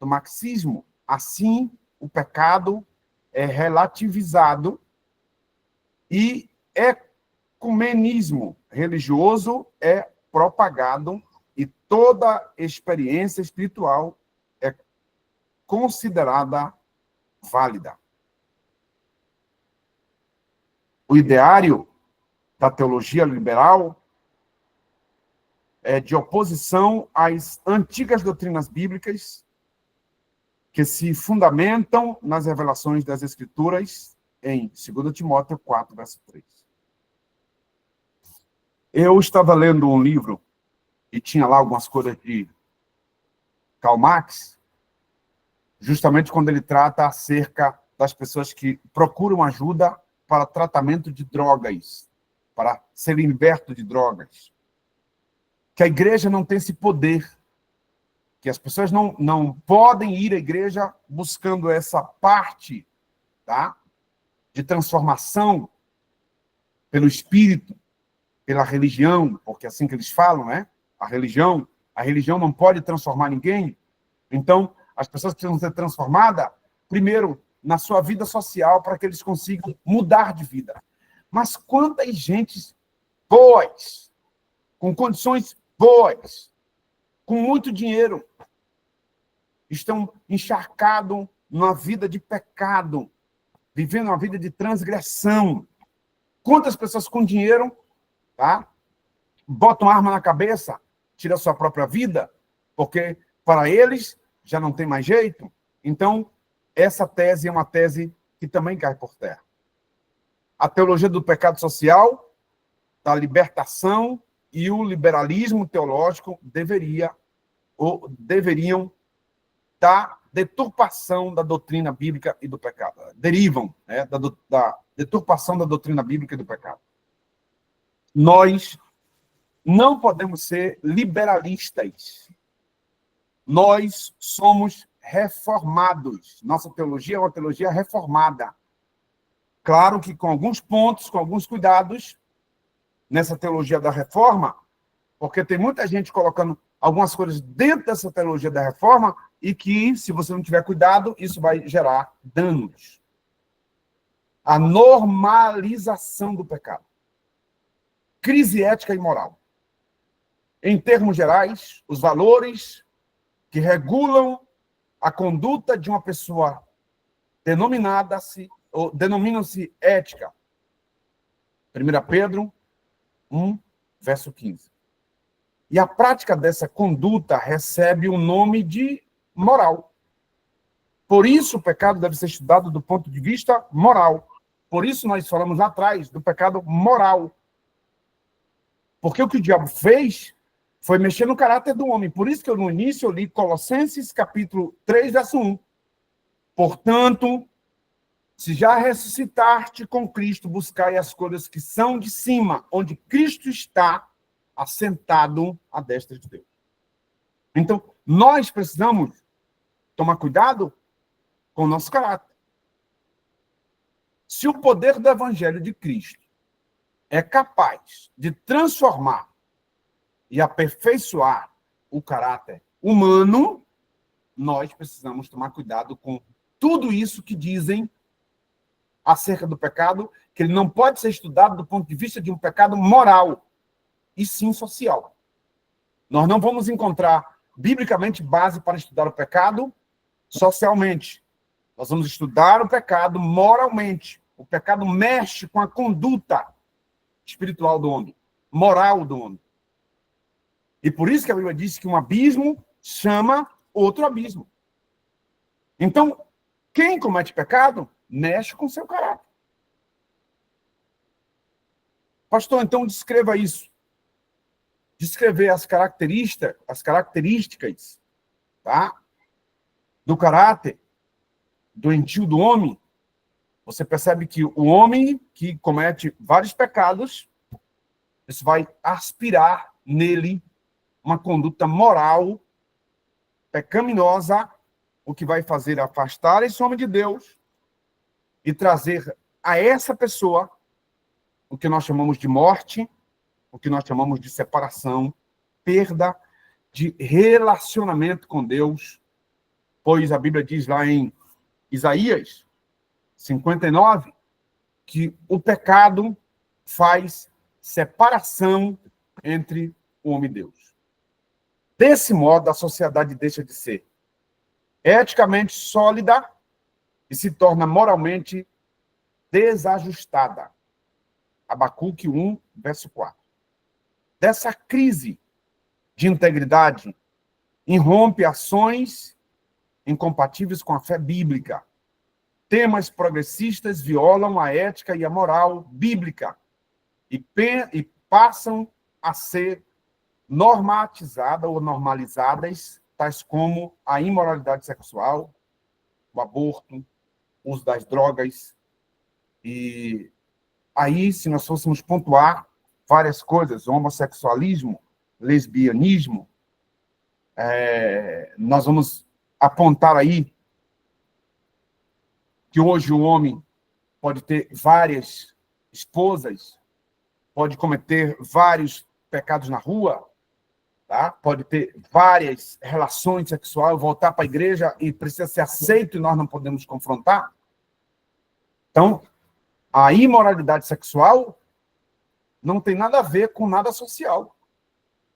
do marxismo. Assim, o pecado é relativizado e ecumenismo religioso é propagado e toda experiência espiritual é considerada válida. O ideário da teologia liberal é de oposição às antigas doutrinas bíblicas que se fundamentam nas revelações das Escrituras em 2 Timóteo 4, verso 3. Eu estava lendo um livro e tinha lá algumas coisas de Karl Marx, justamente quando ele trata acerca das pessoas que procuram ajuda para tratamento de drogas, para ser liberto de drogas. Que a igreja não tem esse poder, que as pessoas não podem ir à igreja buscando essa parte, tá, de transformação pelo espírito, pela religião, porque é assim que eles falam, né? A religião não pode transformar ninguém. Então, as pessoas precisam ser transformadas, primeiro, na sua vida social, para que eles consigam mudar de vida. Mas quantas gentes boas, com condições boas, com muito dinheiro, estão encharcados numa vida de pecado, vivendo uma vida de transgressão. Quantas pessoas com dinheiro, tá, botam arma na cabeça, tiram a sua própria vida, porque para eles já não tem mais jeito. Então, essa tese é uma tese que também cai por terra. A teologia do pecado social, da libertação e o liberalismo teológico deveriam da deturpação da doutrina bíblica e do pecado. Derivam, né, da deturpação da doutrina bíblica e do pecado. Nós não podemos ser liberalistas. Nós somos reformados. Nossa teologia é uma teologia reformada. Claro que com alguns pontos, com alguns cuidados, nessa teologia da reforma, porque tem muita gente colocando algumas coisas dentro dessa teologia da reforma e que, se você não tiver cuidado, isso vai gerar danos. A normalização do pecado. Crise ética e moral. Em termos gerais, os valores que regulam a conduta de uma pessoa denominam-se ética. 1 Pedro 1, verso 15. E a prática dessa conduta recebe o nome de moral. Por isso, o pecado deve ser estudado do ponto de vista moral. Por isso, nós falamos lá atrás do pecado moral. Porque o que o diabo fez foi mexer no caráter do homem. Por isso que no início eu li Colossenses, capítulo 3, verso 1. Portanto, se já ressuscitaste com Cristo, buscai as coisas que são de cima, onde Cristo está assentado à destra de Deus. Então, nós precisamos tomar cuidado com o nosso caráter. Se o poder do Evangelho de Cristo é capaz de transformar e aperfeiçoar o caráter humano, nós precisamos tomar cuidado com tudo isso que dizem acerca do pecado, que ele não pode ser estudado do ponto de vista de um pecado moral, e sim social. Nós não vamos encontrar, biblicamente, base para estudar o pecado socialmente. Nós vamos estudar o pecado moralmente. O pecado mexe com a conduta espiritual do homem, moral do homem. E por isso que a Bíblia diz que um abismo chama outro abismo. Então, quem comete pecado, mexe com seu caráter. Pastor, então descreva isso. Descrever as características, tá, do caráter doentio do homem você percebe que o homem que comete vários pecados, isso vai aspirar nele uma conduta moral pecaminosa, o que vai fazer afastar esse homem de Deus e trazer a essa pessoa o que nós chamamos de morte, o que nós chamamos de separação, perda de relacionamento com Deus, pois a Bíblia diz lá em Isaías 59 que o pecado faz separação entre o homem e Deus. Desse modo, a sociedade deixa de ser eticamente sólida e se torna moralmente desajustada. Abacuque 1, verso 4. Dessa crise de integridade irrompe ações incompatíveis com a fé bíblica. Temas progressistas violam a ética e a moral bíblica e passam a ser normatizadas ou normalizadas, tais como a imoralidade sexual, o aborto, o uso das drogas. E aí, se nós fôssemos pontuar várias coisas, homossexualismo, lesbianismo, nós vamos apontar aí que hoje o homem pode ter várias esposas, pode cometer vários pecados na rua, tá? Pode ter várias relações sexuais, voltar para a igreja e precisa ser aceito e nós não podemos confrontar. Então, a imoralidade sexual não tem nada a ver com nada social.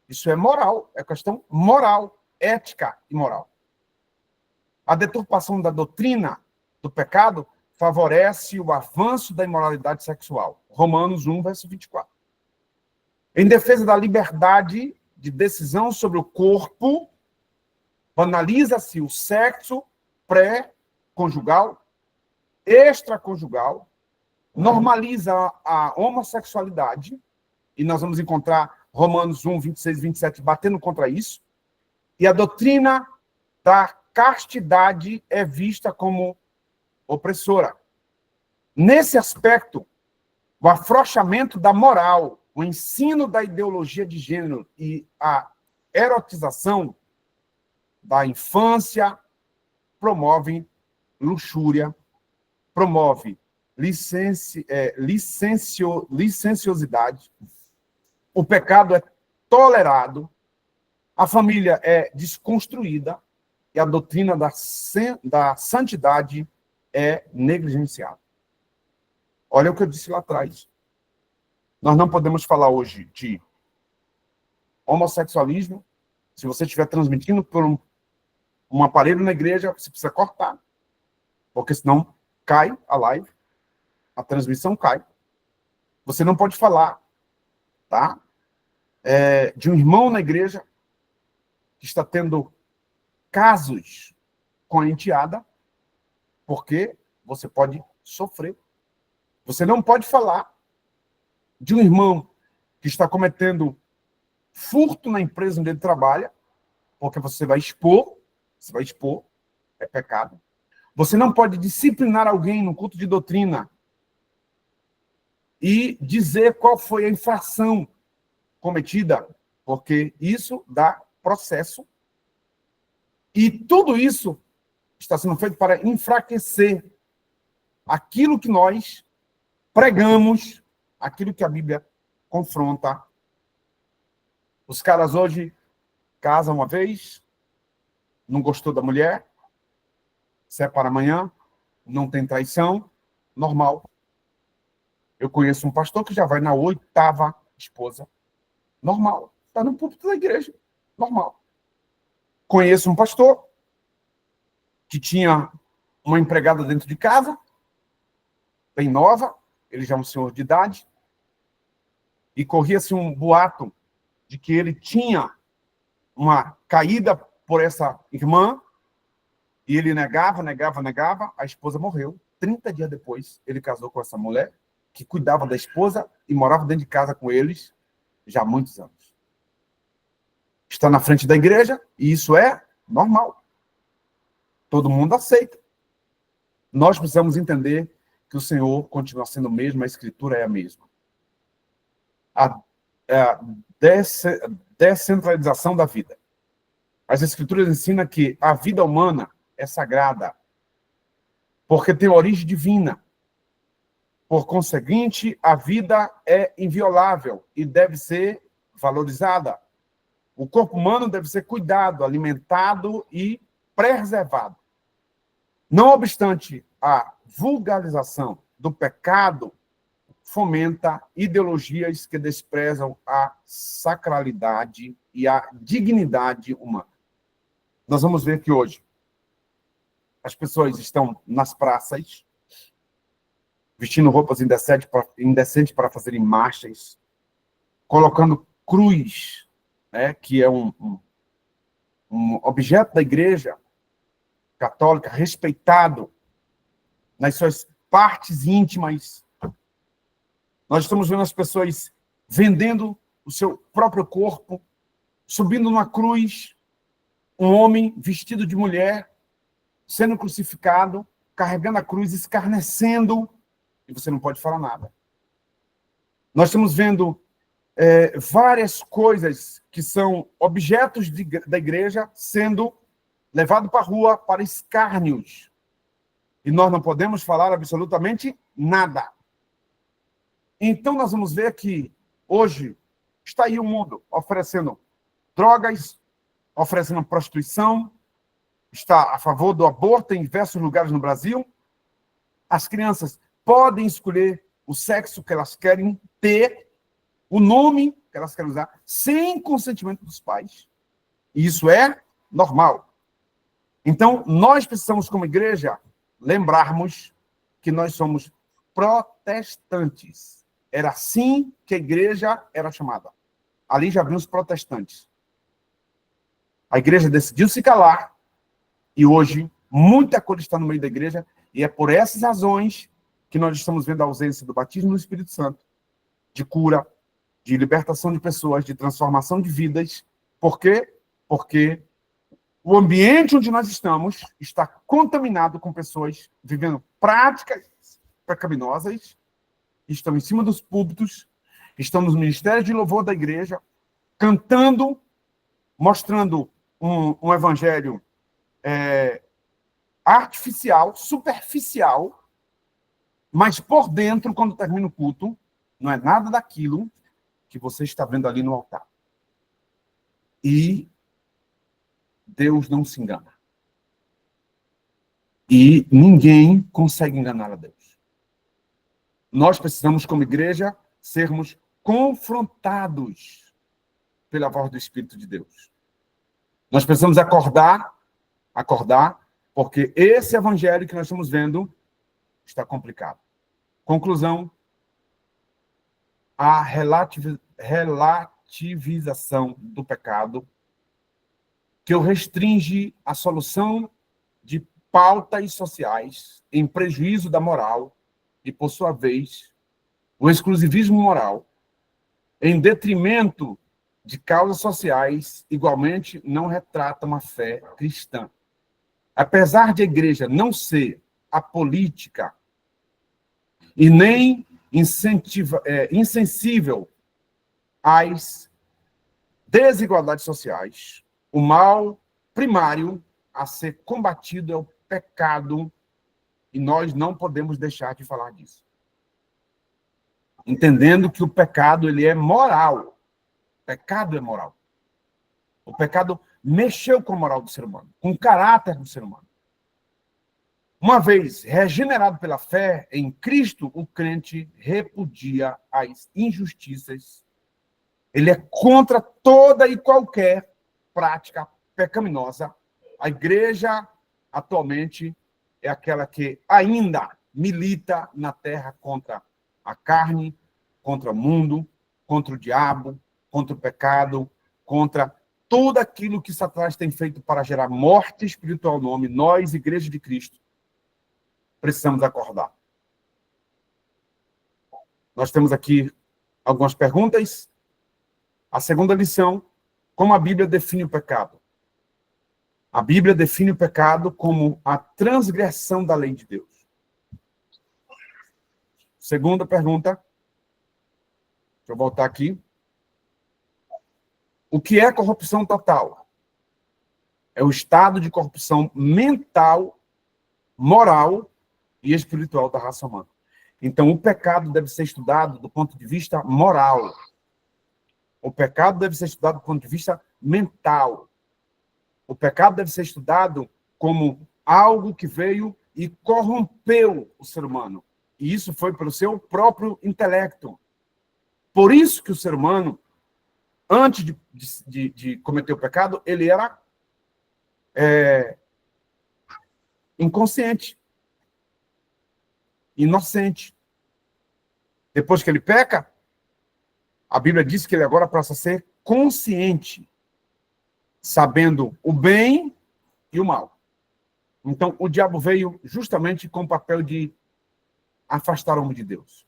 Isso é moral, é questão moral, ética e moral. A deturpação da doutrina do pecado favorece o avanço da imoralidade sexual. Romanos 1, verso 24. Em defesa da liberdade de decisão sobre o corpo, banaliza-se o sexo pré-conjugal, extraconjugal, normaliza a homossexualidade, e nós vamos encontrar Romanos 1, 26 e 27 batendo contra isso, e a doutrina da castidade é vista como opressora. Nesse aspecto, o afrouxamento da moral, o ensino da ideologia de gênero e a erotização da infância promovem luxúria, promove licenciosidade, o pecado é tolerado, a família é desconstruída e a doutrina da santidade é negligenciada. Olha o que eu disse lá atrás. Nós não podemos falar hoje de homossexualismo. Se você estiver transmitindo por um aparelho na igreja, você precisa cortar, porque senão cai a live, a transmissão cai. Você não pode falar, tá? De um irmão na igreja que está tendo casos com a enteada, porque você pode sofrer. Você não pode falar de um irmão que está cometendo furto na empresa onde ele trabalha, porque você vai expor, é pecado. Você não pode disciplinar alguém no culto de doutrina e dizer qual foi a infração cometida, porque isso dá processo. E tudo isso está sendo feito para enfraquecer aquilo que nós pregamos, aquilo que a Bíblia confronta. Os caras hoje casam uma vez, não gostou da mulher, separa amanhã, não tem traição, normal. Eu conheço um pastor que já vai na 8ª esposa, normal. Está no púlpito da igreja, normal. Conheço um pastor que tinha uma empregada dentro de casa, bem nova, ele já é um senhor de idade, e corria-se um boato de que ele tinha uma caída por essa irmã, e ele negava, a esposa morreu. 30 dias depois, ele casou com essa mulher, que cuidava da esposa e morava dentro de casa com eles já há muitos anos. Está na frente da igreja, e isso é normal. Todo mundo aceita. Nós precisamos entender que que o Senhor continua sendo o mesmo, a Escritura é a mesma. A descentralização da vida. As Escrituras ensinam que a vida humana é sagrada, porque tem origem divina. Por conseguinte, a vida é inviolável e deve ser valorizada. O corpo humano deve ser cuidado, alimentado e preservado. Não obstante, a vulgarização do pecado fomenta ideologias que desprezam a sacralidade e a dignidade humana. Nós vamos ver que hoje as pessoas estão nas praças, vestindo roupas indecentes para fazerem marchas, colocando cruz, né, que é um objeto da Igreja Católica, respeitado nas suas partes íntimas. Nós estamos vendo as pessoas vendendo o seu próprio corpo, subindo numa cruz, um homem vestido de mulher, sendo crucificado, carregando a cruz, escarnecendo, e você não pode falar nada. Nós estamos vendo várias coisas que são objetos da igreja sendo levados para a rua para escárnios. E nós não podemos falar absolutamente nada. Então nós vamos ver que hoje está aí o mundo oferecendo drogas, oferecendo prostituição, está a favor do aborto em diversos lugares no Brasil. As crianças podem escolher o sexo que elas querem ter, o nome que elas querem usar, sem consentimento dos pais. E isso é normal. Então, nós precisamos, como igreja, lembrarmos que nós somos protestantes. Era assim que a igreja era chamada. Ali já vinham os protestantes. A igreja decidiu se calar e hoje muita coisa está no meio da igreja e é por essas razões que nós estamos vendo a ausência do batismo no Espírito Santo, de cura, de libertação de pessoas, de transformação de vidas. Por quê? Porque o ambiente onde nós estamos está contaminado com pessoas vivendo práticas pecaminosas, estão em cima dos púlpitos, estão nos ministérios de louvor da igreja, cantando, mostrando um evangelho artificial, superficial, mas por dentro, quando termina o culto, não é nada daquilo que você está vendo ali no altar. E Deus não se engana. E ninguém consegue enganar a Deus. Nós precisamos, como igreja, sermos confrontados pela voz do Espírito de Deus. Nós precisamos acordar, porque esse evangelho que nós estamos vendo está complicado. Conclusão, a relativização do pecado, que o restringe a solução de pautas sociais em prejuízo da moral e, por sua vez, o exclusivismo moral, em detrimento de causas sociais, igualmente não retrata uma fé cristã. Apesar de a igreja não ser apolítica e nem insensível às desigualdades sociais, o mal primário a ser combatido é o pecado e nós não podemos deixar de falar disso. Entendendo que o pecado ele é moral. O pecado é moral. O pecado mexeu com a moral do ser humano, com o caráter do ser humano. Uma vez regenerado pela fé em Cristo, o crente repudia as injustiças. Ele é contra toda e qualquer prática pecaminosa. A igreja, atualmente, é aquela que ainda milita na terra contra a carne, contra o mundo, contra o diabo, contra o pecado, contra tudo aquilo que Satanás tem feito para gerar morte espiritual no homem. Nós, Igreja de Cristo, precisamos acordar. Nós temos aqui algumas perguntas. A segunda lição, como a Bíblia define o pecado? A Bíblia define o pecado como a transgressão da lei de Deus. Segunda pergunta. Deixa eu voltar aqui. O que é corrupção total? É o estado de corrupção mental, moral e espiritual da raça humana. Então, o pecado deve ser estudado do ponto de vista moral. O pecado deve ser estudado do ponto de vista mental. O pecado deve ser estudado como algo que veio e corrompeu o ser humano. E isso foi pelo seu próprio intelecto. Por isso que o ser humano, antes de cometer o pecado, ele era inconsciente, inocente. Depois que ele peca, a Bíblia diz que ele agora passa a ser consciente, sabendo o bem e o mal. Então, o diabo veio justamente com o papel de afastar o homem de Deus.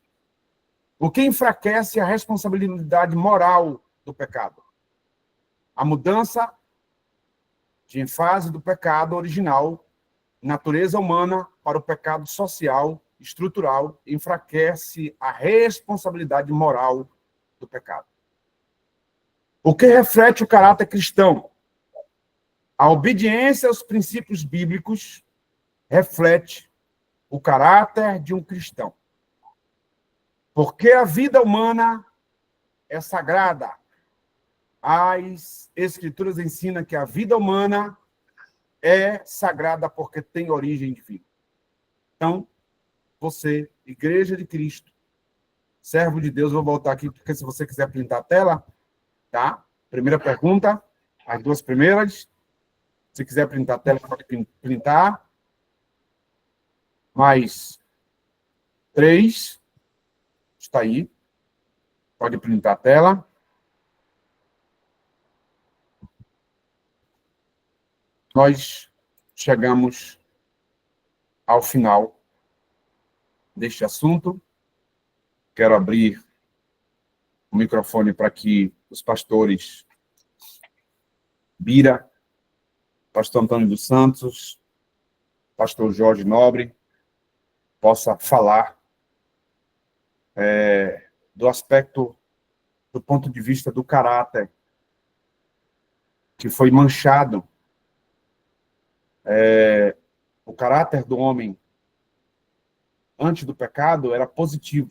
O que enfraquece a responsabilidade moral do pecado? A mudança de ênfase do pecado original, natureza humana, para o pecado social, estrutural, enfraquece a responsabilidade moral do pecado. O que reflete o caráter cristão? A obediência aos princípios bíblicos reflete o caráter de um cristão. Porque a vida humana é sagrada. As Escrituras ensinam que a vida humana é sagrada porque tem origem divina. Então, você, Igreja de Cristo, servo de Deus, vou voltar aqui, porque se você quiser printar a tela, tá? Primeira pergunta, as duas primeiras. Se quiser printar a tela, pode printar. Mais 3. Está aí. Pode printar a tela. Nós chegamos ao final deste assunto. Quero abrir o microfone para que os pastores Bira, pastor Antônio dos Santos, pastor Jorge Nobre, possa falar do aspecto, do ponto de vista do caráter, que foi manchado. O caráter do homem antes do pecado era positivo.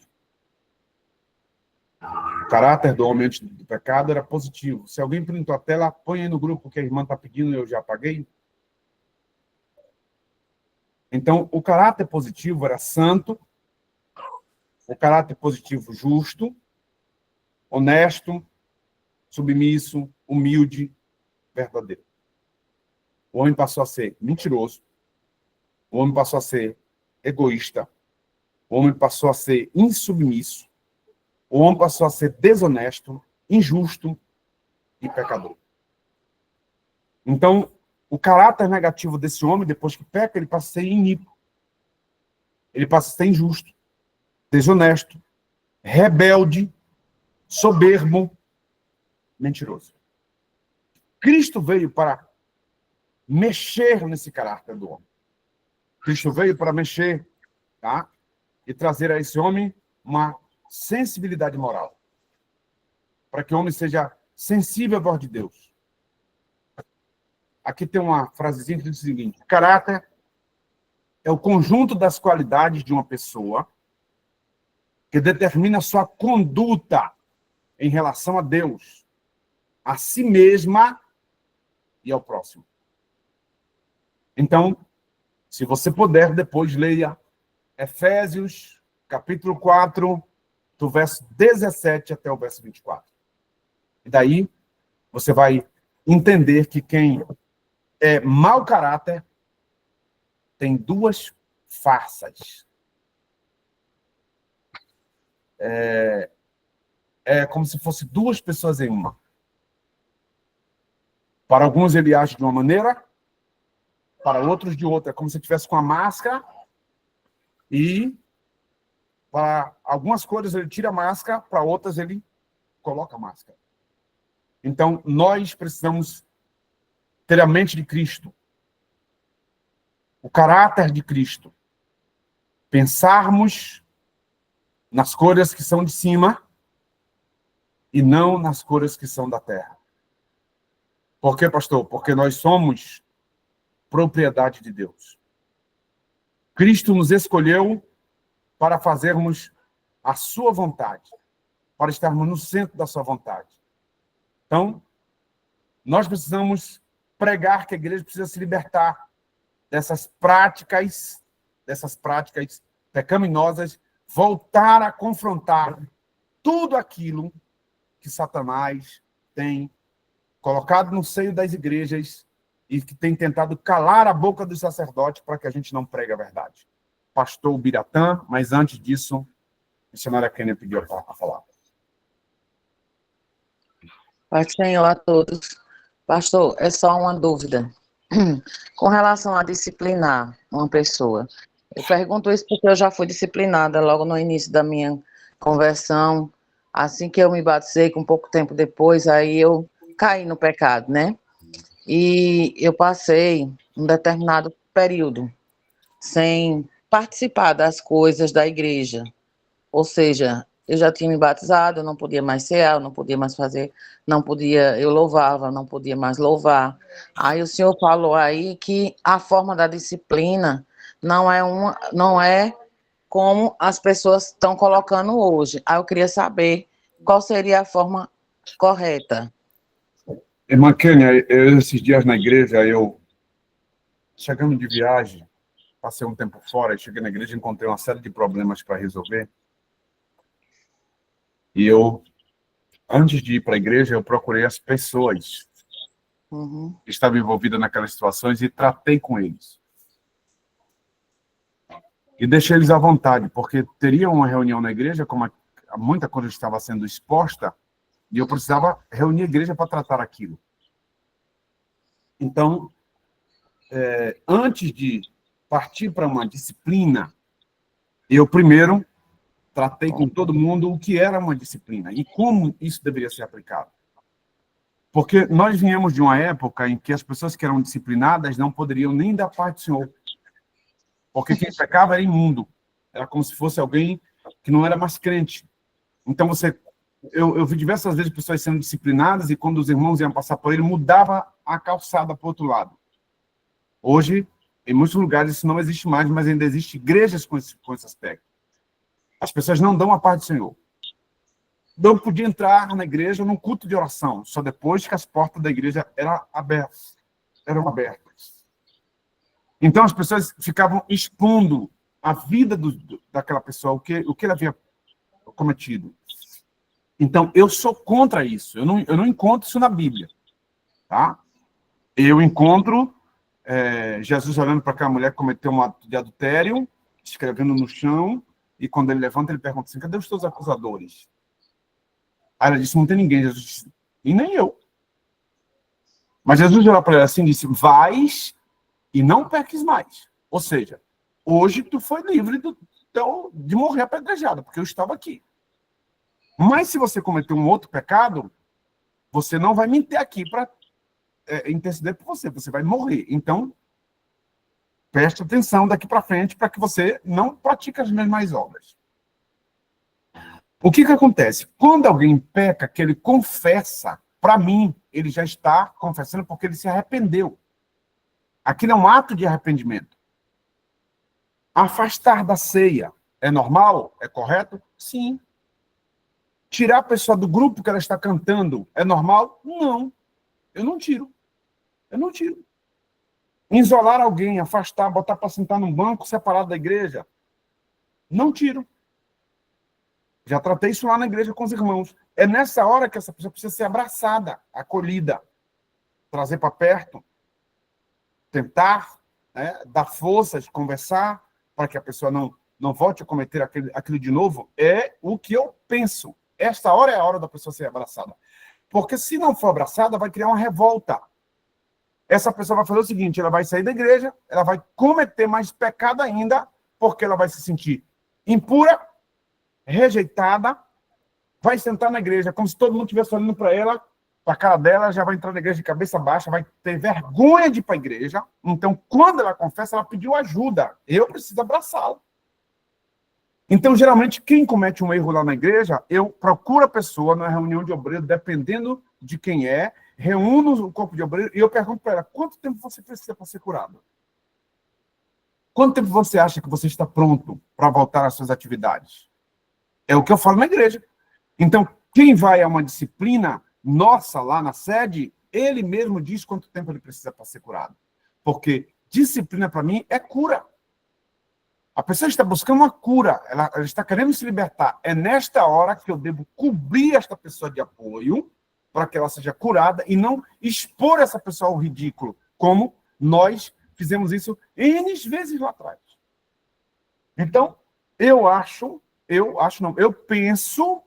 O caráter do homem antes do pecado era positivo. Se alguém printou a tela, põe aí no grupo que a irmã está pedindo, eu já apaguei. Então, o caráter positivo era santo, o caráter positivo justo, honesto, submisso, humilde, verdadeiro. O homem passou a ser mentiroso, o homem passou a ser egoísta, o homem passou a ser insubmisso, o homem passou a ser desonesto, injusto e pecador. Então, o caráter negativo desse homem, depois que peca, ele passa a ser iníquo. Ele passa a ser injusto, desonesto, rebelde, soberbo, mentiroso. Cristo veio para mexer nesse caráter do homem. Cristo veio para mexer, tá? E trazer a esse homem uma sensibilidade moral, para que o homem seja sensível à voz de Deus. Aqui tem uma frasezinha que diz o seguinte: caráter é o conjunto das qualidades de uma pessoa que determina a sua conduta em relação a Deus, a si mesma e ao próximo. Então, se você puder, depois leia Efésios, capítulo 4, do verso 17 até o verso 24. E daí, você vai entender que quem é mau caráter tem duas faces. É como se fosse duas pessoas em uma. Para alguns ele age de uma maneira, para outros de outra. É como se estivesse com a máscara e para algumas coisas ele tira a máscara, para outras ele coloca a máscara. Então, nós precisamos ter a mente de Cristo, o caráter de Cristo, pensarmos nas cores que são de cima e não nas cores que são da terra. Por quê, pastor? Porque nós somos propriedade de Deus. Cristo nos escolheu para fazermos a sua vontade, para estarmos no centro da sua vontade. Então, nós precisamos pregar que a igreja precisa se libertar dessas práticas pecaminosas, voltar a confrontar tudo aquilo que Satanás tem colocado no seio das igrejas e que tem tentado calar a boca dos sacerdotes para que a gente não pregue a verdade. Pastor Biratã, mas antes disso, a missionária Kênia pediu a falar. Pai do Senhor a todos. Pastor, é só uma dúvida. Com relação a disciplinar uma pessoa, eu pergunto isso porque eu já fui disciplinada logo no início da minha conversão. Assim que eu me batizei, com pouco tempo depois, aí eu caí no pecado, né? E eu passei um determinado período sem participar das coisas da igreja. Ou seja, eu já tinha me batizado, eu não podia mais cear, eu não podia mais fazer, não podia, eu louvava, não podia mais louvar. Aí o senhor falou aí que a forma da disciplina não é como as pessoas estão colocando hoje. Aí eu queria saber qual seria a forma correta. Irmã Kênia, esses dias na igreja, eu, chegando de viagem, passei um tempo fora, cheguei na igreja e encontrei uma série de problemas para resolver. E eu, antes de ir para a igreja, eu procurei as pessoas que estavam envolvidas naquelas situações e tratei com eles. E deixei eles à vontade, porque teria uma reunião na igreja, como muita coisa estava sendo exposta, e eu precisava reunir a igreja para tratar aquilo. Então, antes de partir para uma disciplina, eu primeiro tratei com todo mundo o que era uma disciplina e como isso deveria ser aplicado. Porque nós viemos de uma época em que as pessoas que eram disciplinadas não poderiam nem dar parte do Senhor. Porque quem pecava era imundo. Era como se fosse alguém que não era mais crente. Então, eu vi diversas vezes pessoas sendo disciplinadas e quando os irmãos iam passar por ele, mudava a calçada para o outro lado. Hoje, em muitos lugares, isso não existe mais, mas ainda existem igrejas com esse aspecto. As pessoas não dão a paz do Senhor. Não podia entrar na igreja num culto de oração, só depois que as portas da igreja eram abertas. Então, as pessoas ficavam expondo a vida daquela pessoa, o que ele havia cometido. Então, eu sou contra isso. Eu não encontro isso na Bíblia. Tá? Eu encontro Jesus olhando para aquela mulher que cometeu um ato de adultério, escrevendo no chão, e quando ele levanta, ele pergunta assim, cadê os teus acusadores? Aí ela disse, não tem ninguém. Jesus disse, e nem eu. Mas Jesus olhou para ela assim e disse, vais e não peques mais. Ou seja, hoje tu foi livre de morrer apedrejada, porque eu estava aqui. Mas se você cometer um outro pecado, você não vai me ter aqui para interceder por você. Você vai morrer. Então, preste atenção daqui para frente para que você não pratique as mesmas obras. O que acontece? Quando alguém peca, que ele confessa, para mim, ele já está confessando porque ele se arrependeu. Aquilo é um ato de arrependimento. Afastar da ceia é normal? É correto? Sim. Tirar a pessoa do grupo que ela está cantando é normal? Não. Eu não tiro. Isolar alguém, afastar, botar para sentar num banco separado da igreja? Não tiro. Já tratei isso lá na igreja com os irmãos. É nessa hora que essa pessoa precisa ser abraçada, acolhida, trazer para perto, tentar dar forças, conversar, para que a pessoa não volte a cometer aquilo de novo. É o que eu penso. Esta hora é a hora da pessoa ser abraçada. Porque se não for abraçada, vai criar uma revolta. Essa pessoa vai fazer o seguinte, ela vai sair da igreja, ela vai cometer mais pecado ainda, porque ela vai se sentir impura, rejeitada, vai sentar na igreja como se todo mundo estivesse olhando para ela, para a cara dela, já vai entrar na igreja de cabeça baixa, vai ter vergonha de ir para a igreja. Então, quando ela confessa, ela pediu ajuda. Eu preciso abraçá-la. Então, geralmente, quem comete um erro lá na igreja, eu procuro a pessoa na reunião de obreiro, dependendo de quem é, reúno o corpo de obreiro e eu pergunto para ela, quanto tempo você precisa para ser curado? Quanto tempo você acha que você está pronto para voltar às suas atividades? É o que eu falo na igreja. Então, quem vai a uma disciplina nossa lá na sede, ele mesmo diz quanto tempo ele precisa para ser curado. Porque disciplina, para mim, é cura. A pessoa está buscando uma cura, ela está querendo se libertar. É nesta hora que eu devo cobrir esta pessoa de apoio para que ela seja curada e não expor essa pessoa ao ridículo, como nós fizemos isso N vezes lá atrás. Então, eu penso,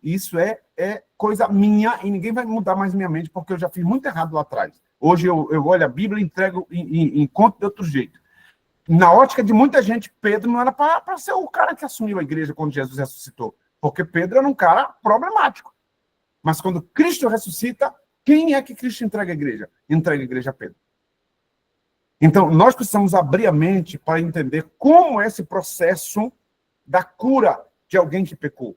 isso é coisa minha e ninguém vai mudar mais minha mente porque eu já fiz muito errado lá atrás. Hoje eu olho a Bíblia e entrego e conto de outro jeito. Na ótica de muita gente, Pedro não era para ser o cara que assumiu a igreja quando Jesus ressuscitou, porque Pedro era um cara problemático. Mas quando Cristo ressuscita, quem é que Cristo entrega a igreja? Entrega a igreja a Pedro. Então, nós precisamos abrir a mente para entender como é esse processo da cura de alguém que pecou.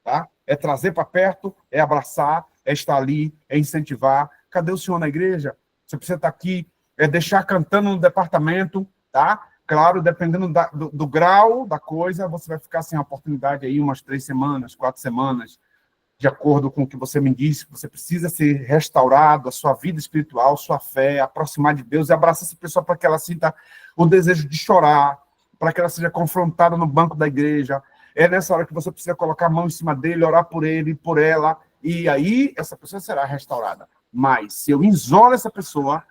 Tá? É trazer para perto, é abraçar, é estar ali, é incentivar. Cadê o senhor na igreja? Você precisa estar aqui, é deixar cantando no departamento, tá? Claro, dependendo do grau da coisa, você vai ficar sem a oportunidade aí umas 3 semanas, 4 semanas, de acordo com o que você me disse, você precisa ser restaurado, a sua vida espiritual, sua fé, aproximar de Deus e abraçar essa pessoa para que ela sinta o desejo de chorar, para que ela seja confrontada no banco da igreja. É nessa hora que você precisa colocar a mão em cima dele, orar por ele, por ela, e aí essa pessoa será restaurada. Mas, se eu isolo essa pessoa,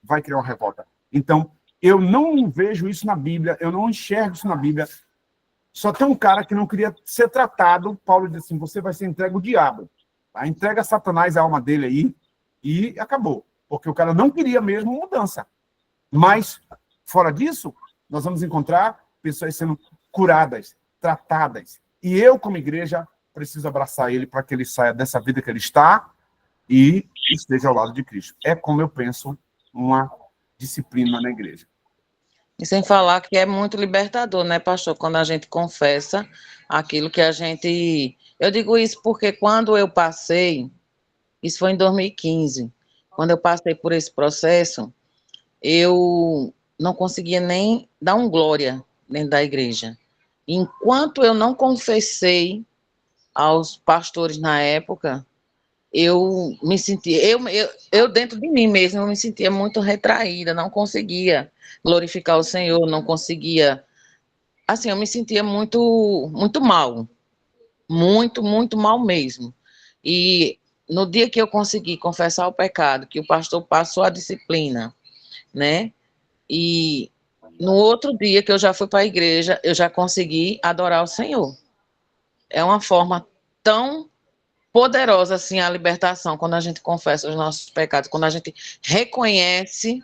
vai criar uma revolta. Então, eu não vejo isso na Bíblia, eu não enxergo isso na Bíblia. Só tem um cara que não queria ser tratado. Paulo diz assim, você vai ser entregue ao diabo. Tá? Entrega a Satanás a alma dele aí e acabou. Porque o cara não queria mesmo mudança. Mas, fora disso, nós vamos encontrar pessoas sendo curadas, tratadas. E eu, como igreja, preciso abraçar ele para que ele saia dessa vida que ele está e esteja ao lado de Cristo. É como eu penso uma disciplina na igreja. E sem falar que é muito libertador, né, pastor? Quando a gente confessa aquilo que a gente... Eu digo isso porque quando eu passei, isso foi em 2015, quando eu passei por esse processo, eu não conseguia nem dar um glória dentro da igreja. Enquanto eu não confessei aos pastores na época, eu me sentia, eu dentro de mim mesma, eu me sentia muito retraída, não conseguia glorificar o Senhor, não conseguia, assim, eu me sentia muito mal, muito mal mesmo. E no dia que eu consegui confessar o pecado, que o pastor passou a disciplina, né, e no outro dia que eu já fui para a igreja, eu já consegui adorar o Senhor. É uma forma tão poderosa, assim, a libertação, quando a gente confessa os nossos pecados, quando a gente reconhece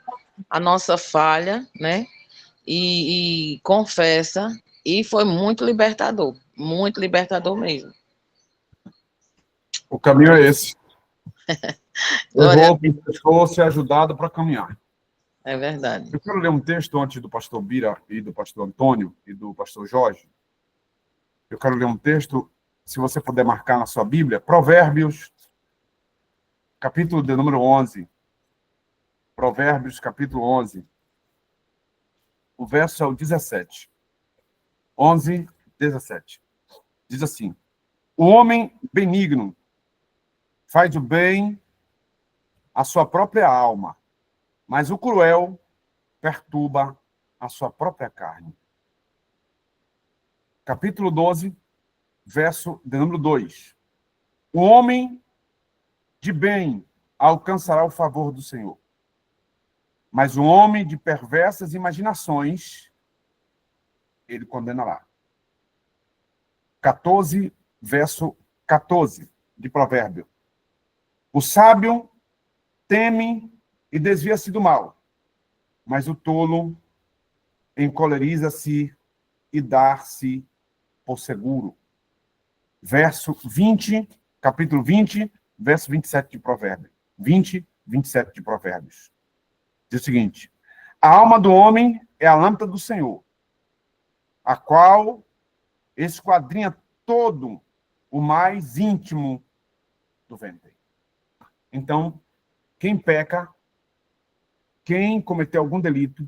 a nossa falha, né, e confessa, e foi muito libertador mesmo. O caminho é esse. Eu Glória vou ser ajudado para caminhar. É verdade. Eu quero ler um texto antes do pastor Bira e do pastor Antônio e do pastor Jorge. Eu quero ler um texto, se você puder marcar na sua Bíblia, Provérbios, capítulo de número 11. Provérbios, capítulo 11. O verso é o 17. 11, 17. Diz assim, o homem benigno faz o bem à sua própria alma, mas o cruel perturba a sua própria carne. Capítulo 12, verso de número 2. O homem de bem alcançará o favor do Senhor, mas o homem de perversas imaginações, ele condenará. 14, verso 14 de Provérbio. O sábio teme e desvia-se do mal, mas o tolo encoleriza-se e dá-se por seguro. Verso 20, capítulo 20, verso 27 de Provérbio. 20, 27 de Provérbios. Diz o seguinte, a alma do homem é a lâmpada do Senhor. a qual esquadrinha todo o mais íntimo do ventre. Então, quem peca, quem cometeu algum delito,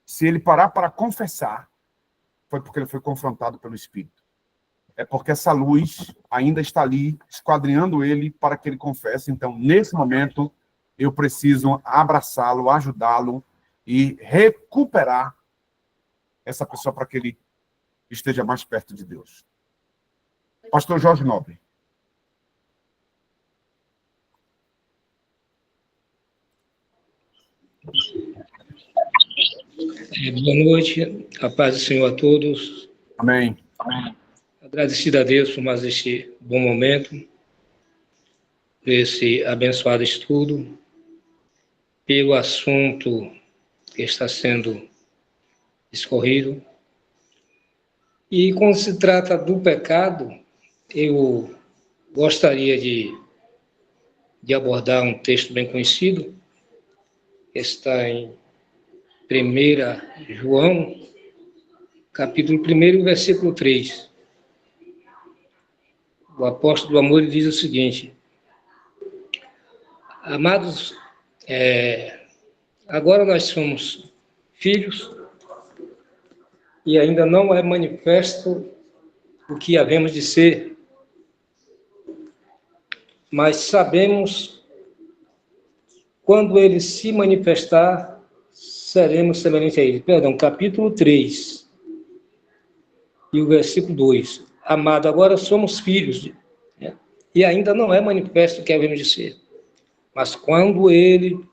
se ele parar para confessar, foi porque ele foi confrontado pelo Espírito. É porque essa luz ainda está ali, esquadrinhando ele para que ele confesse. Então, nesse momento, eu preciso abraçá-lo, ajudá-lo e recuperar essa pessoa para que ele esteja mais perto de Deus. Pastor Jorge Nobre. Boa noite, a paz do Senhor a todos. Amém. Agradecido a Deus por mais este bom momento, por esse abençoado estudo, pelo assunto que está sendo discorrido. E quando se trata do pecado, eu gostaria de abordar um texto bem conhecido, que está em 1 João, capítulo 1, versículo 3. O apóstolo do amor diz o seguinte: amados, agora nós somos filhos e ainda não é manifesto o que havemos de ser, mas sabemos quando ele se manifestar, seremos semelhantes a ele. Perdão, capítulo 3 e o versículo 2. Amado, agora somos filhos, né? E ainda não é manifesto o que havemos de ser. Mas quando ele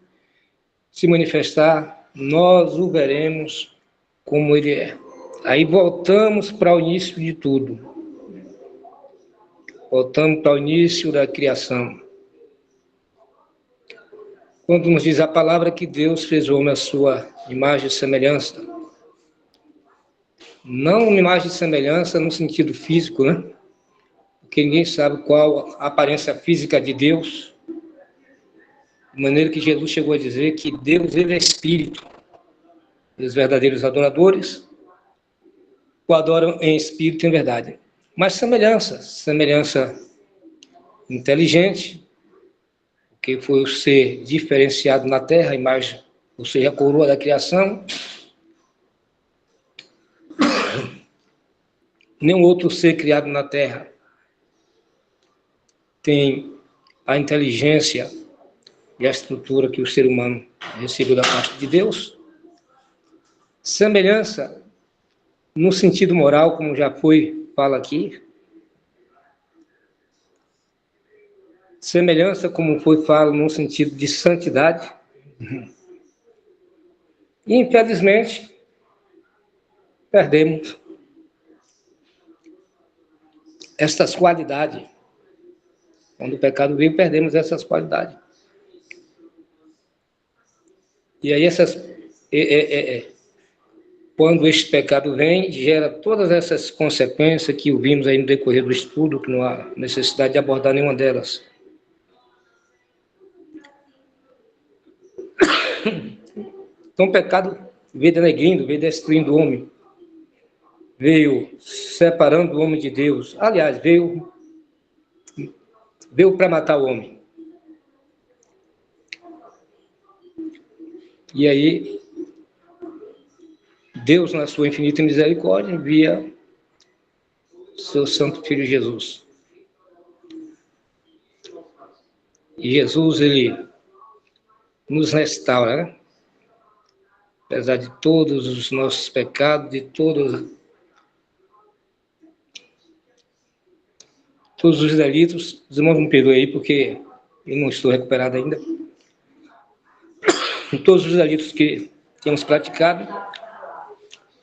se manifestar, nós o veremos como ele é. Aí voltamos para o início de tudo. Voltamos para o início da criação. Quando nos diz a palavra que Deus fez o homem à sua imagem e semelhança, não uma imagem e semelhança no sentido físico, né? Porque ninguém sabe qual a aparência física de Deus, de maneira que Jesus chegou a dizer que Deus, ele é espírito. Os verdadeiros adoradores o adoram em espírito e em verdade. Mas semelhança inteligente, que foi o ser diferenciado na terra, a imagem, ou seja, a coroa da criação. Nenhum outro ser criado na terra tem a inteligência e a estrutura que o ser humano recebeu da parte de Deus. Semelhança, no sentido moral, como já fala aqui. Semelhança, como fala no sentido de santidade. E, infelizmente, perdemos estas qualidades. Quando o pecado veio, perdemos essas qualidades. E aí, quando este pecado vem, gera todas essas consequências que vimos aí no decorrer do estudo, que não há necessidade de abordar nenhuma delas. Então, o pecado veio denegrindo, veio destruindo o homem, veio separando o homem de Deus. Aliás, veio para matar o homem. E aí, Deus, na sua infinita misericórdia, envia seu santo filho Jesus. E Jesus, ele nos restaura, né? Apesar de todos os nossos pecados, de todos os delitos. Os irmãos me perdoem aí, porque eu não estou recuperado ainda. Todos os delitos que temos praticado,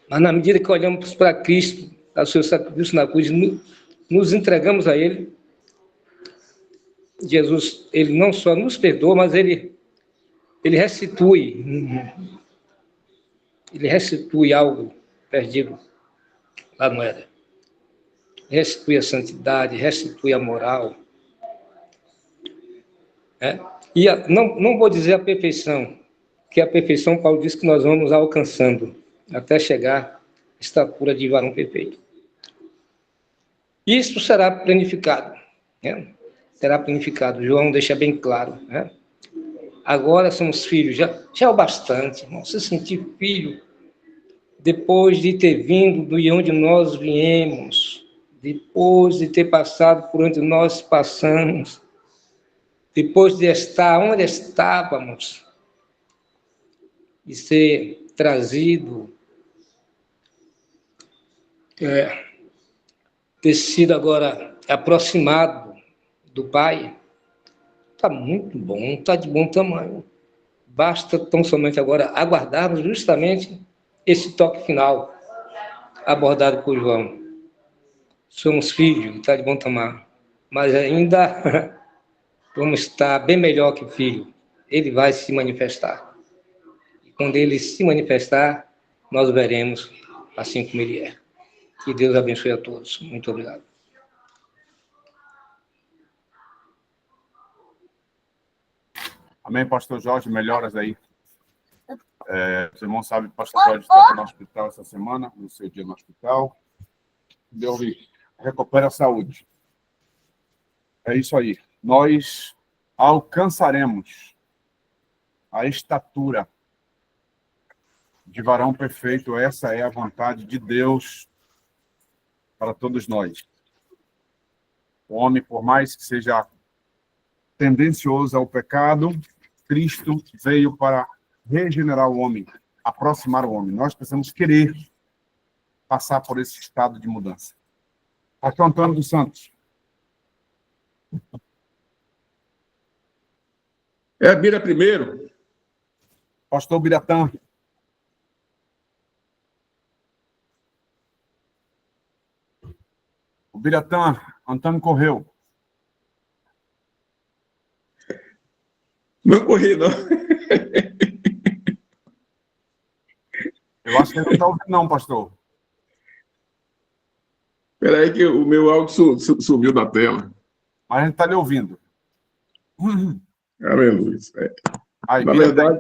mas na medida que olhamos para Cristo, ao seu sacrifício na cruz, nos entregamos a Ele, Jesus, Ele não só nos perdoa, mas Ele restitui. Ele restitui algo perdido lá no Éden. Restitui a santidade, restitui a moral. E não vou dizer a perfeição, que a perfeição, Paulo diz que nós vamos alcançando, até chegar estatura de varão perfeito. Isso será planificado, né? Será planificado. João deixa bem claro, né? Agora somos filhos, já é o bastante, irmão. Se sentir filho, depois de ter vindo de onde nós viemos, depois de ter passado por onde nós passamos, depois de estar onde estávamos, e ser trazido, ter sido agora aproximado do Pai, está muito bom, está de bom tamanho. Basta tão somente agora aguardarmos justamente esse toque final abordado por João. Somos filhos, está de bom tamanho, mas ainda vamos estar bem melhor que filho. Ele vai se manifestar. E quando ele se manifestar, nós veremos assim como ele é. Que Deus abençoe a todos. Muito obrigado. Amém, pastor Jorge, melhoras aí. Os irmãos sabem que o pastor Jorge estava no hospital essa semana, no seu dia no hospital. Deus lhe recupera a saúde. É isso aí. Nós alcançaremos a estatura de varão perfeito. Essa é a vontade de Deus para todos nós. O homem, por mais que seja tendencioso ao pecado, Cristo veio para regenerar o homem, aproximar o homem. Nós precisamos querer passar por esse estado de mudança. Pastor Antônio dos Santos. É a Bira primeiro. Pastor Biratã. O Biratã, Antônio correu. Não corri, não. Eu acho que ele não está ouvindo, não, pastor. Espera aí que o meu áudio sumiu da tela. Mas a gente está lhe ouvindo. Aleluia. Aí, Na verdade,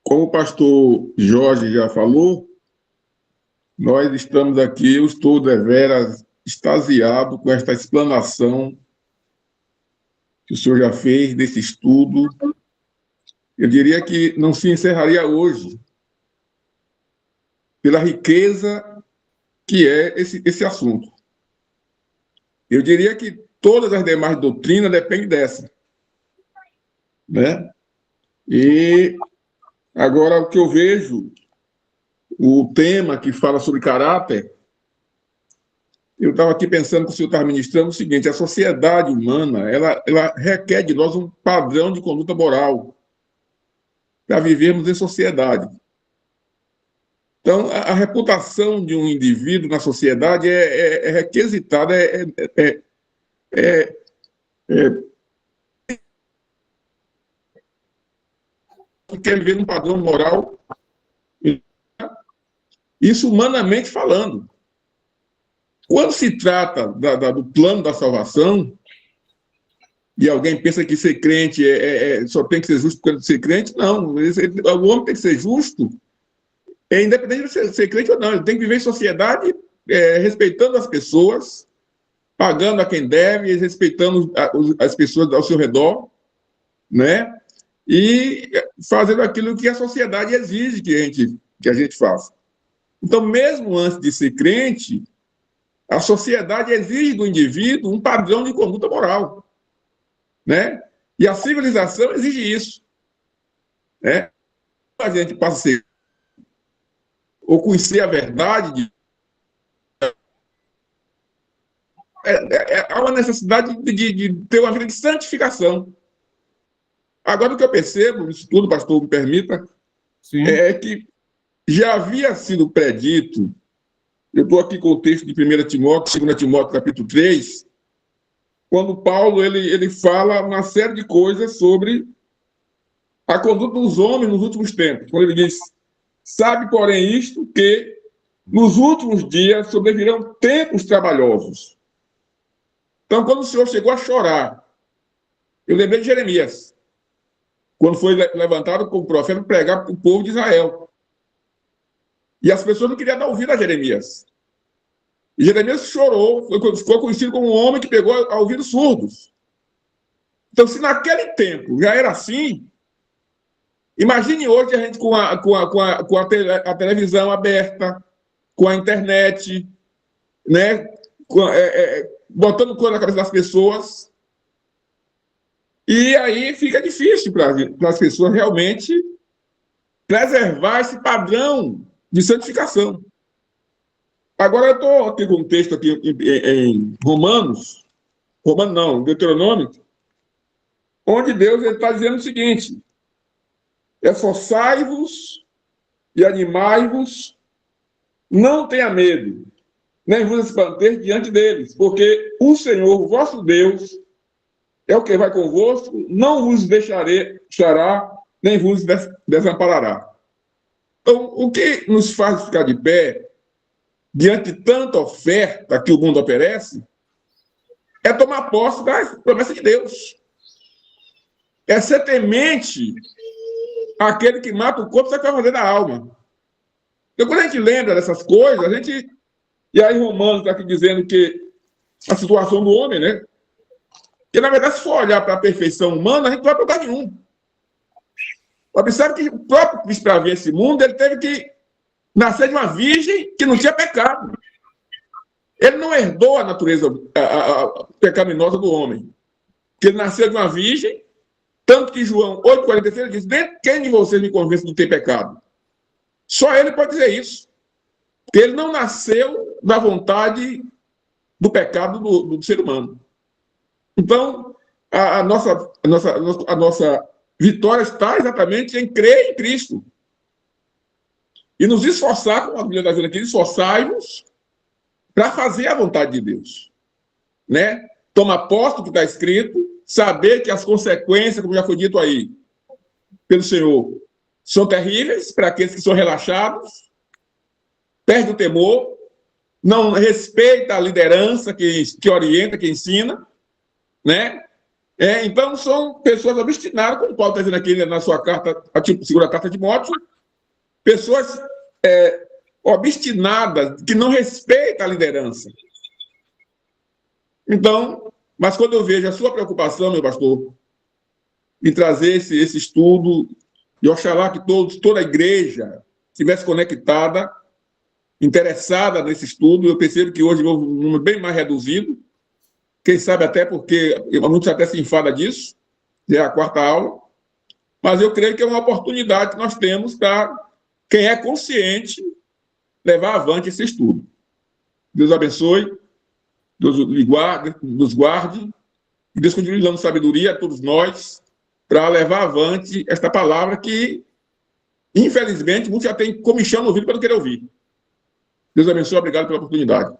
como o pastor Jorge já falou, nós estamos aqui, eu estou deveras extasiado com esta explanação que o senhor já fez desse estudo. Eu diria que não se encerraria hoje, pela riqueza que é esse assunto. Eu diria que todas as demais doutrinas dependem dessa, né? E agora o que eu vejo, o tema que fala sobre caráter, eu estava aqui pensando que o senhor estava ministrando o seguinte: a sociedade humana, ela requer de nós um padrão de conduta moral para vivermos em sociedade. Então, a reputação de um indivíduo na sociedade é requisitada, quer viver num padrão moral, isso humanamente falando. Quando se trata do plano da salvação, e alguém pensa que ser crente só tem que ser justo por ser crente, não. O homem tem que ser justo, independente de ser crente ou não. Ele tem que viver em sociedade respeitando as pessoas, pagando a quem deve, respeitando as pessoas ao seu redor, né? E fazendo aquilo que a sociedade exige que a gente faça. Então, mesmo antes de ser crente, a sociedade exige do indivíduo um padrão de conduta moral, né? E a civilização exige isso, né? A gente passa a ser ou conhecer a verdade, há uma necessidade de ter uma vida de santificação. Agora, o que eu percebo, isso tudo, pastor, me permita, Sim. É que já havia sido predito. Eu estou aqui com o texto de 1 Timóteo, 2 Timóteo, capítulo 3, quando Paulo ele fala uma série de coisas sobre a conduta dos homens nos últimos tempos. Quando ele diz: sabe, porém, isto, que nos últimos dias sobrevirão tempos trabalhosos. Então, quando o Senhor chegou a chorar, eu lembrei de Jeremias, quando foi levantado como profeta pregar para o povo de Israel. E as pessoas não queriam dar ouvido a Jeremias. E Jeremias chorou, ficou conhecido como um homem que pegou a ouvidos surdos. Então, se naquele tempo já era assim, imagine hoje a gente com a televisão aberta, com a internet, né? Botando coisa na cabeça das pessoas. E aí fica difícil para as pessoas realmente preservar esse padrão de santificação. Agora eu estou aqui com um texto aqui em Deuteronômio, onde Deus está dizendo o seguinte: esforçai-vos e animai-vos, não tenha medo, nem vos espanteis diante deles, porque o Senhor, o vosso Deus, é o que vai convosco, não vos deixará, nem vos desamparará. Então, o que nos faz ficar de pé, diante de tanta oferta que o mundo oferece, é tomar posse da promessa de Deus. É ser temente àquele que mata o corpo, sabe o que vai fazer da alma. Então, quando a gente lembra dessas coisas, a gente... E aí Romanos está aqui dizendo que a situação do homem, né? Que, na verdade, se for olhar para a perfeição humana, a gente não vai para lugar nenhum. Observe que o próprio Cristo, para ver esse mundo, ele teve que nascer de uma virgem que não tinha pecado. Ele não herdou a natureza pecaminosa do homem. Que ele nasceu de uma virgem, tanto que João 8,46 diz: quem de vocês me convence de ter pecado? Só ele pode dizer isso. Porque ele não nasceu da vontade do pecado do ser humano. Então, a nossa vitória está exatamente em crer em Cristo. E nos esforçar, como a Bíblia está dizendo aqui, esforçai-vos para fazer a vontade de Deus. Né? Tomar posse do que está escrito, saber que as consequências, como já foi dito aí, pelo Senhor, são terríveis para aqueles que são relaxados, perde o temor, não respeita a liderança que orienta, que ensina, né? Então, são pessoas obstinadas, como Paulo está dizendo aqui na sua carta, a segunda carta de Timóteo, pessoas obstinadas, que não respeitam a liderança. Então, mas quando eu vejo a sua preocupação, meu pastor, em trazer esse estudo, e oxalá que toda a igreja estivesse conectada, interessada nesse estudo, eu percebo que hoje houve um número bem mais reduzido, quem sabe até porque muitos até se enfadam disso, já é a quarta aula, mas eu creio que é uma oportunidade que nós temos para quem é consciente levar avante esse estudo. Deus abençoe, Deus nos guarde, e Deus continue dando sabedoria a todos nós para levar avante esta palavra que, infelizmente, muitos já têm comichão no ouvido para não querer ouvir. Deus abençoe, obrigado pela oportunidade.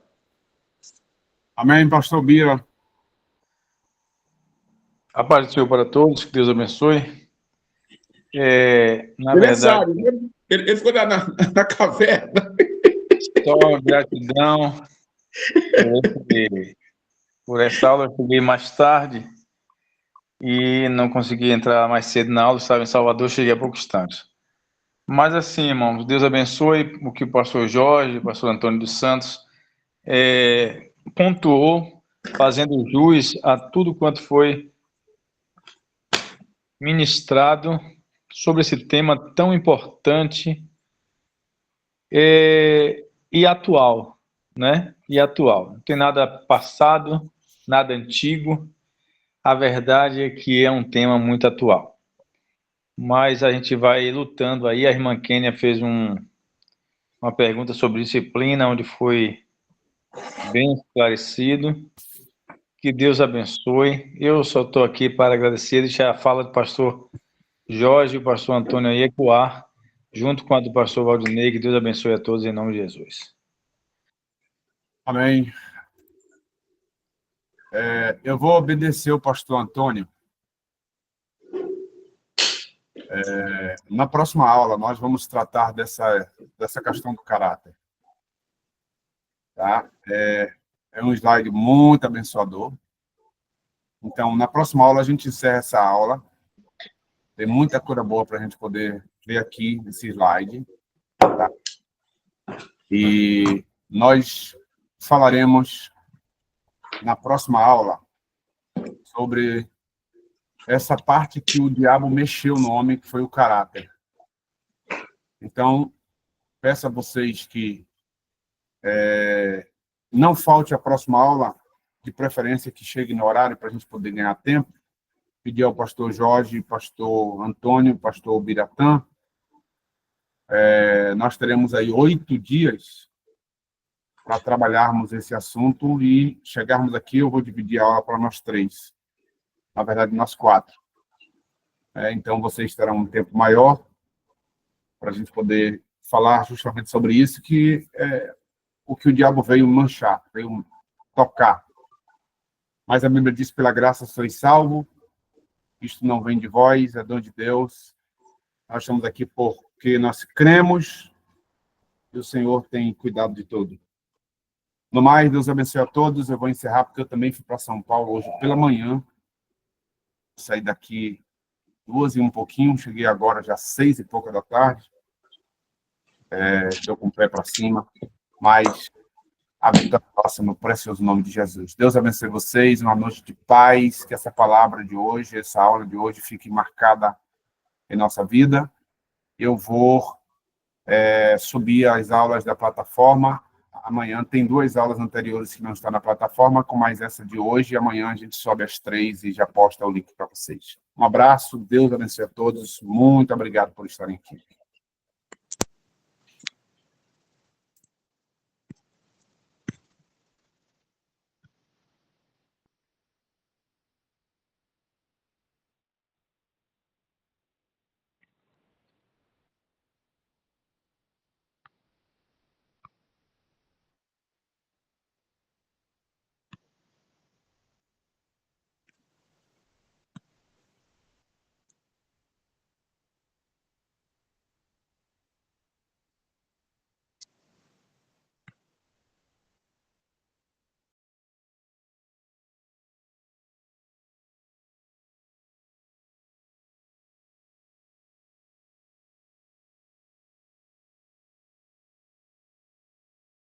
Amém, pastor Bira. A paz do Senhor para todos, que Deus abençoe. Na Ele verdade, sabe, ele ficou na caverna. só gratidão por essa aula. Eu cheguei mais tarde e não consegui entrar mais cedo na aula, estava em Salvador, cheguei há pouco instante. Mas assim, irmãos, Deus abençoe o que o pastor Jorge, o pastor Antônio dos Santos pontuou, fazendo jus a tudo quanto foi ministrado sobre esse tema tão importante e atual, né? E atual. Não tem nada passado, nada antigo. A verdade é que é um tema muito atual. Mas a gente vai lutando aí. A irmã Kênia fez uma pergunta sobre disciplina, onde foi bem esclarecido. Que Deus abençoe. Eu só estou aqui para agradecer, deixar a fala do pastor Jorge e o pastor Antônio aí ecoar, junto com a do pastor Valdinei. Que Deus abençoe a todos em nome de Jesus. Amém. Eu vou obedecer o pastor Antônio. Na próxima aula, nós vamos tratar dessa questão do caráter. Tá? É um slide muito abençoador. Então, na próxima aula, a gente encerra essa aula. Tem muita coisa boa para a gente poder ver aqui nesse slide. Tá? E nós falaremos na próxima aula sobre essa parte que o diabo mexeu no homem, que foi o caráter. Então, peço a vocês que não falte a próxima aula, de preferência que chegue no horário para a gente poder ganhar tempo. Pedir ao pastor Jorge, pastor Antônio, pastor Biratã. Nós teremos aí 8 dias para trabalharmos esse assunto e chegarmos aqui, eu vou dividir a aula para nós 3. Na verdade, nós 4. Então, vocês terão um tempo maior para a gente poder falar justamente sobre isso, que é o que o diabo veio manchar, veio tocar. Mas a Bíblia diz, pela graça sois salvo, isto não vem de vós, é dom de Deus. Nós estamos aqui porque nós cremos e o Senhor tem cuidado de tudo. No mais, Deus abençoe a todos. Eu vou encerrar porque eu também fui para São Paulo hoje pela manhã. Saí daqui 2 e um pouquinho, cheguei agora já 6 e pouca da tarde. Estou com o pé para cima, mas a vitória nossa no precioso nome de Jesus. Deus abençoe vocês, uma noite de paz, que essa palavra de hoje, essa aula de hoje fique marcada em nossa vida. Eu vou subir as aulas da plataforma. Amanhã tem 2 aulas anteriores que não estão na plataforma, com mais essa de hoje, e amanhã a gente sobe às 3 e já posta o link para vocês. Um abraço, Deus abençoe a todos, muito obrigado por estarem aqui.